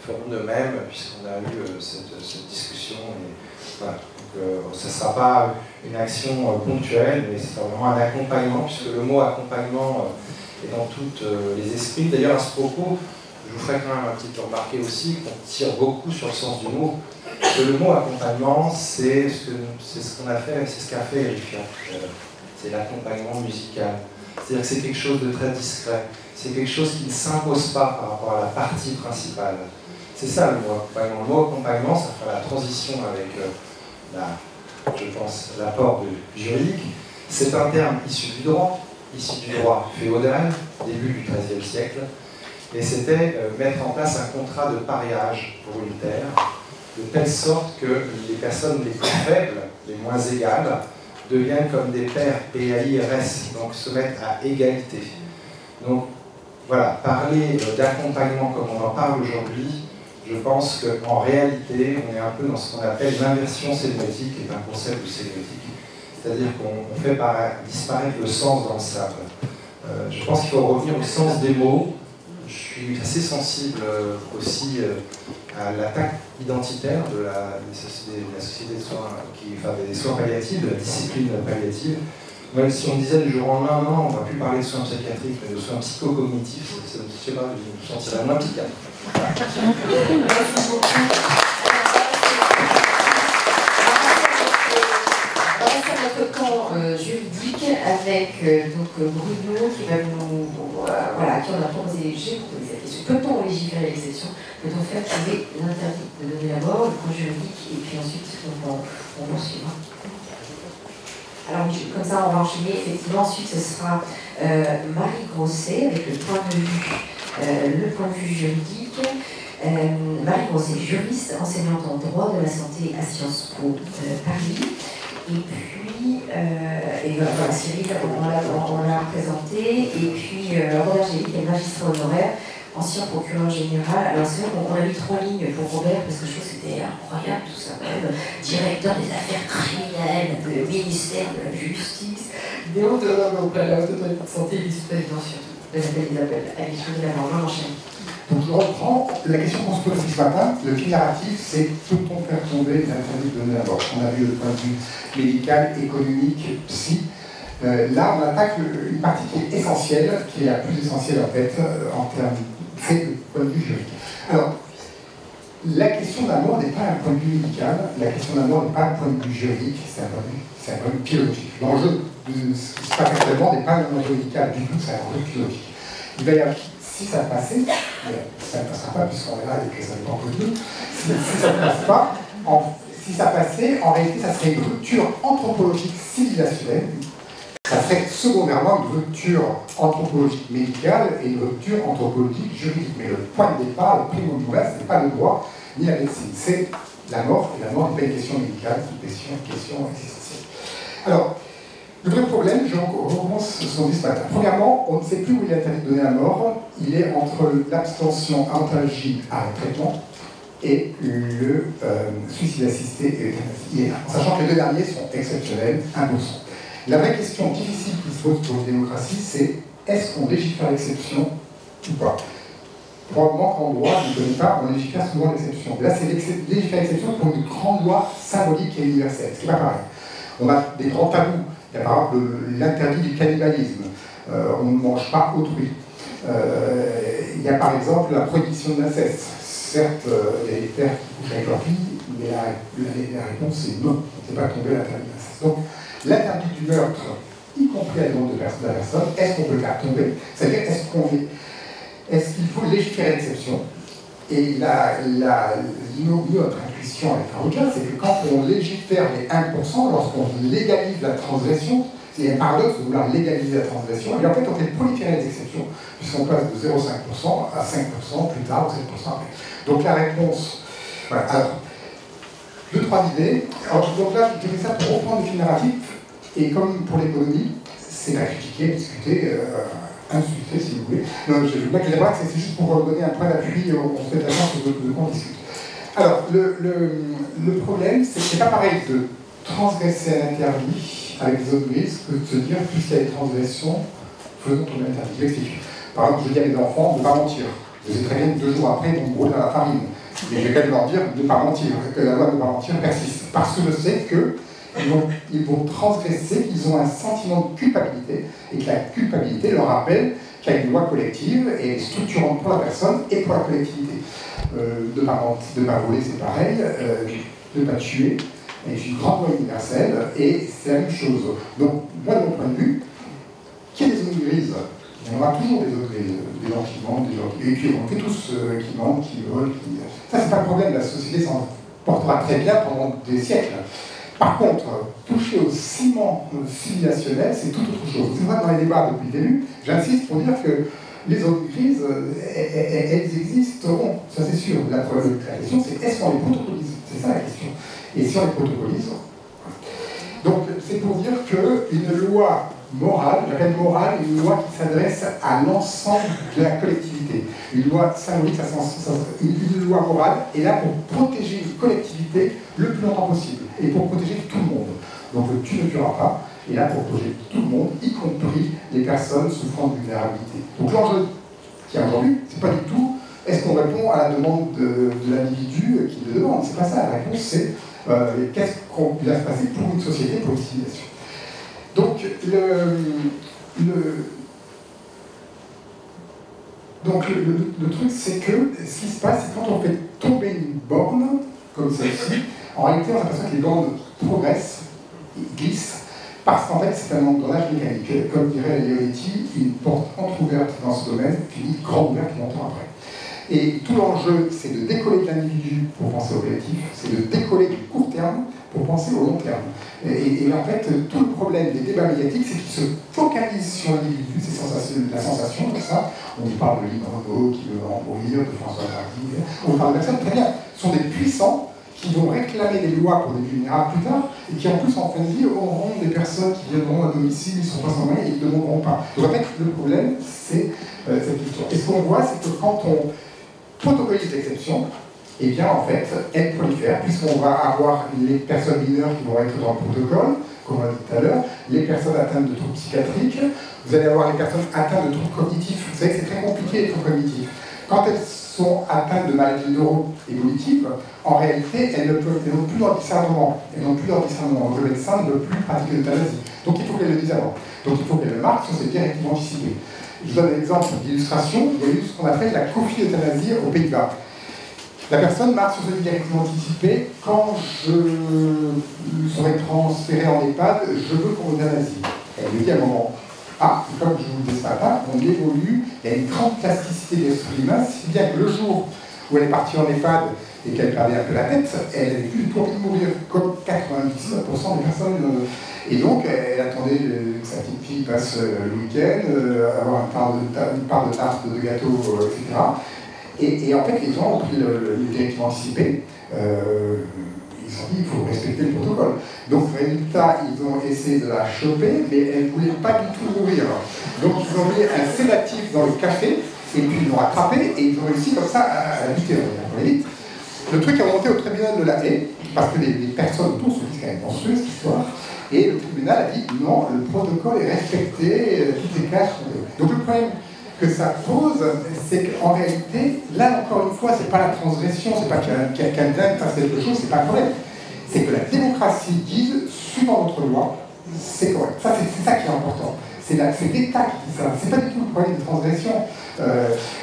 feront de même, puisqu'on a eu cette discussion. Et, voilà. Donc, ce ne sera pas une action ponctuelle, mais ce sera vraiment un accompagnement, puisque le mot accompagnement est dans tous les esprits. D'ailleurs, à ce propos, je vous ferai quand même un petit peu remarquer aussi qu'on tire beaucoup sur le sens du mot. Parce que le mot accompagnement, c'est ce qu'on a fait, c'est ce qu'a fait Erika. C'est l'accompagnement musical. C'est-à-dire que c'est quelque chose de très discret. C'est quelque chose qui ne s'impose pas par rapport à la partie principale. C'est ça le mot accompagnement. Le mot accompagnement, ça fera la transition avec, je pense, l'apport juridique. C'est un terme issu du droit féodal, début du XIIIe siècle. Et c'était mettre en place un contrat de pareage pour une terre, de telle sorte que les personnes les plus faibles, les moins égales, deviennent comme des pairs PAIRS, donc se mettent à égalité. Donc voilà, parler d'accompagnement comme on en parle aujourd'hui, je pense qu'en réalité, on est un peu dans ce qu'on appelle l'inversion sémiotique, qui est un concept de sémiotique, c'est-à-dire qu'on fait disparaître le sens dans le sable. Je pense qu'il faut revenir au sens des mots. Je suis assez sensible aussi à l'attaque identitaire de la société de soins, des soins palliatifs, de la discipline palliative. Même si on disait du jour au lendemain, non, on ne va plus parler de soins psychiatriques, mais de soins psychocognitifs, je ne sais pas, je me sentirais moins psychiatre. Merci beaucoup. On va passer à notre camp juridique avec donc, Bruno qui va nous. Voilà, qui on a proposé, j'ai proposé cette question. Peut-on légiférer l'exception? Peut-on faire tomber l'interdit de donner la mort, le camp juridique, et puis ensuite on poursuivra. Alors, comme ça, on va enchaîner. Effectivement, ensuite, ce sera Marie Grosset avec le point de vue juridique. Marie Grosset, juriste, enseignante en droit de la santé à Sciences Po Paris. Et puis, voilà, Cyril, on l'a présenté. Et puis, Robert Gély, qui est magistrat honoraire, ancien procureur général. Alors, c'est vrai qu'on a mis 3 lignes pour Robert, parce que je trouve que c'était incroyable tout ça, quand même. Directeur des affaires criminelles, du ministère de la Justice, déontologue auprès de la Haute Autorité de Santé, vice-président surtout de l'appel Isabelle. Allez, je vous dis d'abord, on enchaîne. Donc je reprends la question qu'on se pose ce matin. Le fil narratif, c'est peut-on faire tomber l'interdit de donner la mort? On a vu le point de vue médical, économique, psy. Là, on attaque une partie qui est essentielle, qui est la plus essentielle en fait, en termes de point de vue juridique. Alors, la question de la mort n'est pas un point de vue médical, la question de la mort n'est pas un point de vue juridique, c'est un point de vue biologique. L'enjeu de ce qui se passe actuellement n'est pas un enjeu médical du tout, c'est un enjeu biologique. Il va y avoir, si ça passait, ça ne passera pas puisqu'on est là et que ça n'est pas encore de nous, si ça ne passe pas, si ça passait, en réalité, ça serait une rupture anthropologique civilisationnelle. Ça serait secondairement une rupture anthropologique médicale et une rupture anthropologique juridique. Mais le point de départ, le primo mover, ce n'est pas le droit ni la médecine, c'est la mort. Et la mort n'est pas une question médicale, c'est une question existentielle. Alors, le vrai problème, je recommence ce qu'on dit ce matin. Premièrement, on ne sait plus où il est interdit de donner la mort. Il est entre l'abstention antalgique à un traitement et le suicide assisté et l'euthanasie, en sachant que les deux derniers sont exceptionnels, 1%. La vraie question difficile qui se pose pour une démocratie, c'est est-ce qu'on légifère l'exception ou pas? Probablement qu'en droit, je ne connais pas, on légifère souvent l'exception. Là, c'est légiférer l'exception pour une grande loi symbolique et universelle, ce qui n'est pas pareil. On a des grands tabous. Il y a par exemple l'interdit du cannibalisme. On ne mange pas autrui. Il y a par exemple la prohibition de l'inceste. Certes, il y a des pères qui couchent avec leur fille, mais la réponse est non. On ne sait pas tomber l'interdit de l'inceste. Donc, l'interdit du meurtre, y compris à la demande de la personne, est-ce qu'on peut le faire tomber? C'est-à-dire, est-ce qu'il faut légiférer l'exception? Et notre intuition avec Farouja, c'est que quand on légifère les 1%, lorsqu'on légalise la transgression, c'est un paradoxe de vouloir légaliser la transgression, et bien en fait on fait proliférer les exceptions, puisqu'on passe de 0,5% à 5%, plus tard, ou 7% après. Donc la réponse, voilà. Alors, 2-3 idées. Alors, donc là, je fais ça pour reprendre le fil narratif, et comme pour l'économie, c'est à critiquer, discuter, insulter si vous voulez. Non, je veux pas que les remarques, c'est juste pour donner un point d'appui, on se fait la chance de qu'on discute. Alors, le problème, c'est que c'est pas pareil de transgresser un interdit avec des zones grises que de se dire, puisqu'il y a des transgressions, faisons tomber l'interdit. Je m'explique. Par exemple, je dis à mes enfants de ne pas mentir. Je sais très bien que 2 jours après, ils vont me brûler dans la farine. Mais je vais quand même leur dire de ne pas mentir, que la loi de ne pas mentir persiste. Parce que je sais qu'ils vont transgresser, qu'ils ont un sentiment de culpabilité, et que la culpabilité leur rappelle qu'il y a une loi collective et structurante pour la personne et pour la collectivité. De ne pas voler, c'est pareil, de ne pas tuer, c'est une grande loi universelle, et c'est la même chose. Donc, moi, de mon point de vue, qu'il y ait des zones grises, il y en aura toujours des zones grises, des gens qui mentent, des gens qui on fait tous qui mentent, qui volent, Ça, c'est pas le problème, la société s'en portera très bien pendant des siècles. Par contre, toucher au ciment civilisationnel, c'est tout autre chose. C'est vrai, dans les débats depuis le début, j'insiste pour dire que les zones grises, elles existeront, ça c'est sûr. La question, c'est est-ce qu'on les protocolise? C'est ça la question. Et si on les protocolise, donc c'est pour dire qu'une loi morale, j'appelle morale une loi qui s'adresse à l'ensemble de la collectivité. Une loi symbolique, une loi morale est là pour protéger une collectivité le plus longtemps possible et pour protéger tout le monde. Donc le tu ne tueras pas est là pour protéger tout le monde, y compris les personnes souffrant de vulnérabilité. Donc l'enjeu qui est aujourd'hui, c'est pas du tout est-ce qu'on répond à la demande de l'individu qui le demande. C'est pas ça. La réponse, c'est qu'est-ce qu'on va se passer pour une société, pour une civilisation. Donc Donc, le truc, c'est que ce qui se passe, c'est quand on fait tomber une borne, comme celle-ci, en réalité, on a l'impression que les bornes progressent, glissent, parce qu'en fait, c'est un engrenage mécanique. Comme dirait Leonetti, une porte entrouverte dans ce domaine finit grande ouverte longtemps après. Et tout l'enjeu, c'est de décoller de l'individu pour penser au collectif, c'est de décoller du court terme pour penser au long terme. Et en fait, tout le problème des débats médiatiques, c'est qu'ils se focalisent sur l'individu, c'est la sensation de ça. On parle de Lynn Renault qui veut en mourir, de François Hardy, on parle de personnes très bien. Ce sont des puissants qui vont réclamer des lois pour des vulnérables plus tard, et qui en plus en fin de vie auront des personnes qui viendront à domicile, ils ne sont pas sans moyens et ils ne demanderont pas. Donc en fait, le problème, c'est cette histoire. Et ce qu'on voit, c'est que quand on protocolise l'exception, eh bien en fait, elle prolifère, puisqu'on va avoir les personnes mineures qui vont être dans le protocole, comme on l'a dit tout à l'heure, les personnes atteintes de troubles psychiatriques, vous allez avoir les personnes atteintes de troubles cognitifs. Vous savez que c'est très compliqué les troubles cognitifs. Quand elles sont atteintes de maladies neuroévolutives, en réalité, elles n'ont plus leur discernement. Elles n'ont plus leur discernement. Donc le médecin ne veut plus pratiquer l'euthanasie. Donc il faut qu'elles le disent avant. Donc il faut qu'elles le marquent, c'est directement anticipé. Je vous donne un exemple d'illustration. Il y a eu ce qu'on appelle la cophi-euthanasie aux Pays-Bas. La personne marque sur ce directement anticipé, quand je serai transféré en EHPAD, je veux qu'on euthanasie. Elle me dit à un moment, comme je vous le dis ce matin, on évolue, il y a une grande plasticité de l'esprit humain, si bien que le jour où elle est partie en EHPAD et qu'elle perdait un peu la tête, elle avait plus du tout envie de mourir, comme 99% des personnes. Et donc, elle attendait que sa petite fille passe le week-end, avoir une part de tarte, de gâteau, etc. Et en fait, les gens ont pris le directement anticipé. Ils ont dit qu'il faut respecter le protocole. Donc, résultat, ils ont essayé de la choper, mais elle ne voulait pas du tout mourir. Donc, ils ont mis un sédatif dans le café, et puis ils l'ont attrapé, et ils ont réussi comme ça à la buter. On va vite. Le truc a monté au tribunal de la Haye, parce que les personnes autour se disent quand même monstrueuses, cette histoire. Et le tribunal a dit non, le protocole est respecté, toutes les cases sont. Donc, le problème que ça pose, c'est qu'en réalité, là encore une fois, c'est pas la transgression, c'est pas qu'un dingue fasse quelque chose, c'est pas un problème. C'est que la démocratie dise, suivant notre loi, c'est correct. Ça, c'est ça qui est important. C'est l'État qui dit ça. C'est pas du tout le problème de transgression.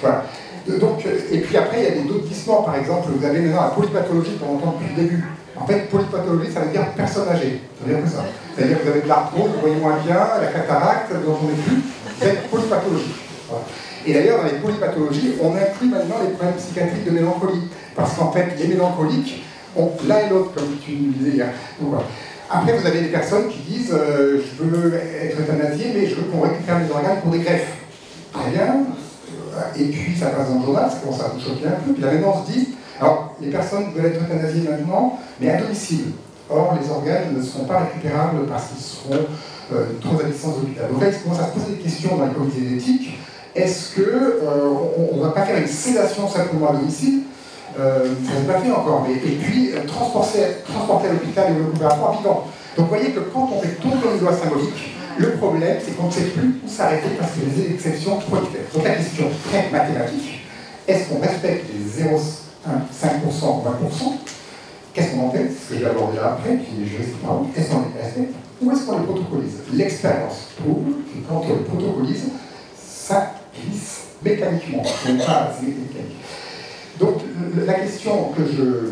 Voilà. Donc, et puis après, il y a des d'autres glissements. Par exemple, vous avez maintenant la polypathologie qu'on entend depuis le début. En fait, polypathologie, ça veut dire personne âgée. Ça veut dire que ça. C'est-à-dire que vous avez de l'arthrose, vous voyez moins bien, la cataracte, vous n'entendez plus. Vous êtes polypathologique. Voilà. Et d'ailleurs, dans les polypathologies, on inclut maintenant les problèmes psychiatriques de mélancolie. Parce qu'en fait, les mélancoliques ont l'un et l'autre, comme tu me disais hier. Donc, voilà. Après, vous avez des personnes qui disent je veux être euthanasié, mais je veux qu'on récupère mes organes pour des greffes. Très bien. Et puis, ça passe dans le journal, ça commence à vous choquer un peu. Puis là, maintenant, on se dit alors, les personnes veulent être euthanasiées maintenant, mais à domicile. Or, les organes ne seront pas récupérables parce qu'ils seront trop à distance de l'hôpital. Donc là, il commence à se poser des questions dans les comités d'éthique. Est-ce qu'on ne va pas faire une sédation simplement à domicile? Ça n'est pas fait encore, mais et puis transporter à l'hôpital et au opératoire vivant. Donc vous voyez que quand on fait tomber une loi symbolique, le problème c'est qu'on ne sait plus où s'arrêter parce que les exceptions prolifèrent. Donc la question très mathématique, est-ce qu'on respecte les 0,5%, 20%? Qu'est-ce qu'on en fait? C'est ce que je vais aborder là après, puis les juristes parlent. Est-ce qu'on les respecte ou est-ce qu'on les protocolise? L'expérience prouve que quand on les protocolise, ça glisse mécaniquement, non pas c'est mécanique. Donc la question que je...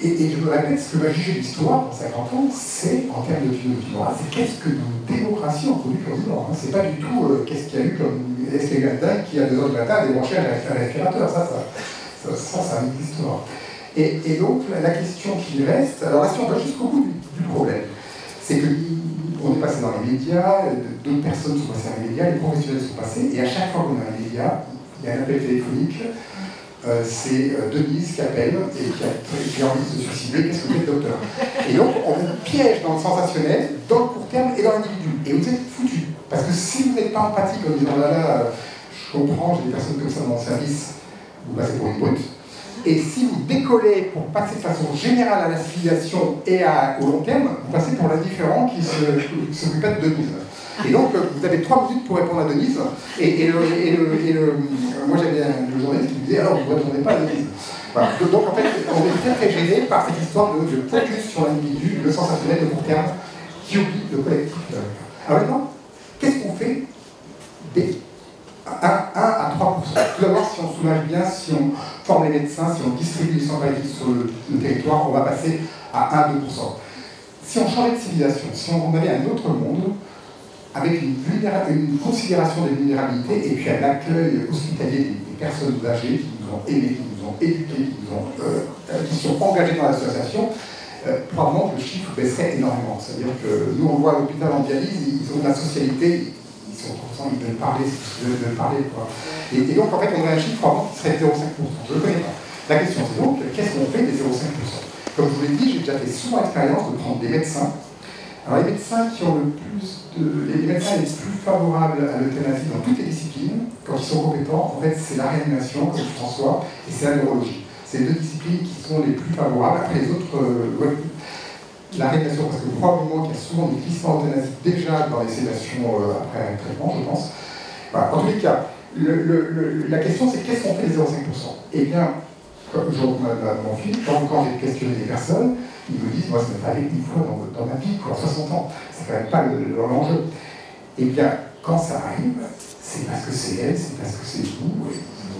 Et je me répète, ce que va juger l'histoire dans 50 ans, c'est, en termes de philosophie, c'est qu'est-ce que nos démocraties ont produit comme mort. C'est pas du tout qu'est-ce qu'il y a eu comme... Est-ce qu'il y a eu un dingue qui, à 2h du matin, a débranché un respirateur. Ça a une histoire. Et donc, la question qui reste... Alors là, si on va jusqu'au bout du problème, c'est qu'on est passé dans les médias, d'autres personnes sont passées dans les médias, les professionnels sont passés, et à chaque fois qu'on a un média, il y a un appel téléphonique, c'est Denise qui appelle et qui a envie de se suicider, qu'est-ce que fait le docteur? Et donc on vous piège dans le sensationnel, dans le court terme et dans l'individu. Et vous êtes foutu. Parce que si vous n'êtes pas empathique en disant là, je comprends, j'ai des personnes comme ça dans mon service, vous passez pour une brute. Et si vous décollez pour passer de façon générale à l'assimilation et au long terme, vous passez pour l'indifférent qui se répète de Denise. Et donc, vous avez 3 minutes pour répondre à Denise. Moi, j'avais le journaliste qui me disait alors, vous ne répondez pas à Denise. Voilà. Donc, en fait, on est très très gêné par cette histoire de focus sur l'individu, le sensationnel, le court terme, qui oublie le collectif. Alors maintenant, qu'est-ce qu'on fait des 1 à 3%? Tout d'abord, si on soulage bien, si on forme les médecins, si on distribue les centres palliatifs sur le territoire, on va passer à 1 à 2%. Si on changeait de civilisation, si on avait un autre monde, avec une considération des vulnérabilités et puis un accueil hospitalier des personnes âgées qui nous ont aimés, qui nous ont éduqués, qui sont engagés dans l'association, probablement le chiffre baisserait énormément. C'est-à-dire que nous, on voit à l'hôpital en dialyse, ils ont de la socialité, ils sont contents, ils veulent parler, quoi. Et donc, en fait, on a un chiffre probablement qui serait 0,5%. Je ne le connais pas. La question, c'est donc, qu'est-ce qu'on fait des 0,5%? Comme je vous l'ai dit, j'ai déjà fait souvent l'expérience de prendre des médecins. Alors, les médecins qui ont les médecins les plus favorables à l'euthanasie dans toutes les disciplines, quand ils sont compétents, en fait, c'est la réanimation, comme François, et c'est la neurologie. C'est les deux disciplines qui sont les plus favorables. Après les autres, la réanimation, parce que probablement qu'il y a souvent des glissements euthanasiques déjà dans les sédations après un traitement, je pense. Voilà. En tous les cas, la question, c'est qu'est-ce qu'on fait les 0,5%? Eh bien, comme mon fils, quand j'ai questionné des personnes, ils me disent, moi, ça m'est arrivé une fois dans ma vie, quoi, 60 ans. C'est quand même pas l'enjeu. Eh bien, quand ça arrive, c'est parce que c'est elle, c'est parce que c'est vous.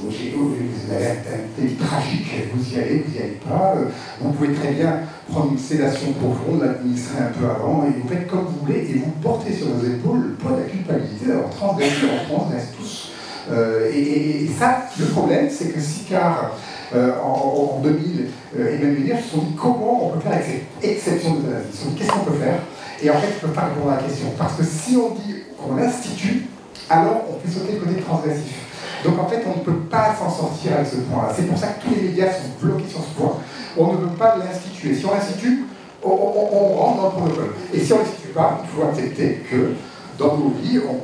Vous avez un thème tragique, vous y allez pas. Vous pouvez très bien prendre une sédation profonde, l'administrer un peu avant, et vous faites comme vous voulez, et vous portez sur vos épaules le poids de la culpabilité d'avoir transgressé tous. Et ça, le problème, c'est que Sicard, en 2000, et même Munir, se sont dit comment on peut faire exception d'euthanasie. Ils se sont dit qu'est-ce qu'on peut faire? Et en fait, je ne peux pas répondre à la question. Parce que si on dit qu'on l'institue, alors on fait sauter le côté transgressif. Donc en fait, on ne peut pas s'en sortir avec ce point-là. C'est pour ça que tous les médias sont bloqués sur ce point. On ne peut pas l'instituer. Si on l'institue, on rentre dans le protocole. Et si on ne l'institue pas, il faut accepter que dans nos vies, on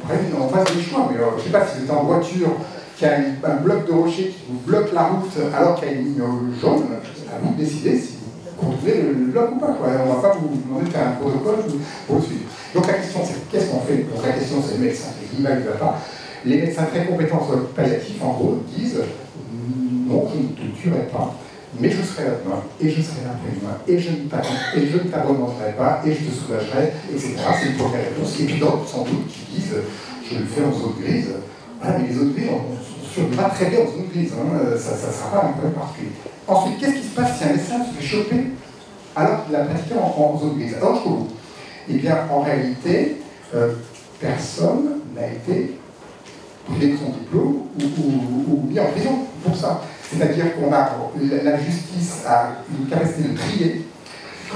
fasse des choix. Mais je ne sais pas si vous êtes en voiture, qu'il y a un bloc de rocher qui vous bloque la route alors qu'il y a une ligne jaune, à vous de décider si vous contrôlez le bloc ou pas. Quoi. On ne va pas vous demander de faire un protocole pour le suivre. Donc la question, c'est qu'est-ce qu'on fait? Donc la question, c'est le médecin qui ne va pas. Les médecins très compétents sur le palliatif, en gros, disent non, je ne te tuerai pas, mais je serai là demain, et je serai là après-demain, et je ne t'abandonnerai pas, et je te soulagerai, etc. C'est une première réponse. Et puis d'autres, sans doute, qui disent je le fais en zone grise. Voilà, mais les zones grises, on survivra très bien en zone grise, hein, ça ne sera pas un problème particulier. Ensuite, qu'est-ce qui se passe si un médecin se fait choper alors qu'il a pratiqué en zone grise? Alors, jusqu'au bout. Eh bien, en réalité, personne n'a été privé de son diplôme ou mis en prison pour ça. C'est-à-dire qu'on a, la justice a une capacité de trier.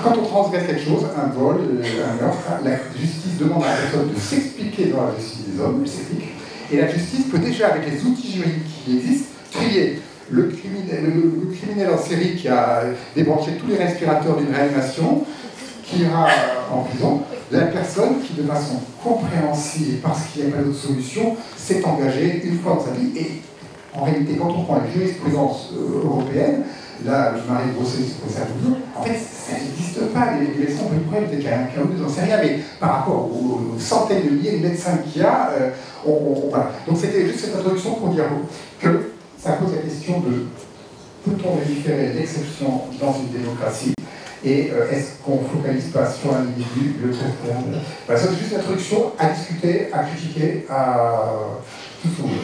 Quand on transgresse quelque chose, un vol, un meurtre, la justice demande à la personne de s'expliquer dans la justice des hommes, elle s'explique, et la justice peut déjà, avec les outils juridiques qui existent, trier le criminel en série qui a débranché tous les respirateurs d'une réanimation, qui ira en prison, la personne qui, de façon compréhensible, parce qu'il n'y a pas d'autre solution, s'est engagée une fois dans sa vie. Et en réalité, quand on prend la jurisprudence européenne, là, Marie Grosset, c'est ça vous dire, en fait, ça n'existe pas. Les médecins, on peut prendre peut-être qu'un ou deux, j'en sais rien, mais par rapport aux centaines de milliers de médecins qu'il y a, voilà. Donc c'était juste cette introduction pour dire que ça pose la question de peut-on légiférer l'exception dans une démocratie? Et est-ce qu'on ne focalise pas sur l'individu, le traiteur? Voilà, c'est juste une introduction à discuter, à critiquer, à tout ce que vous voulez.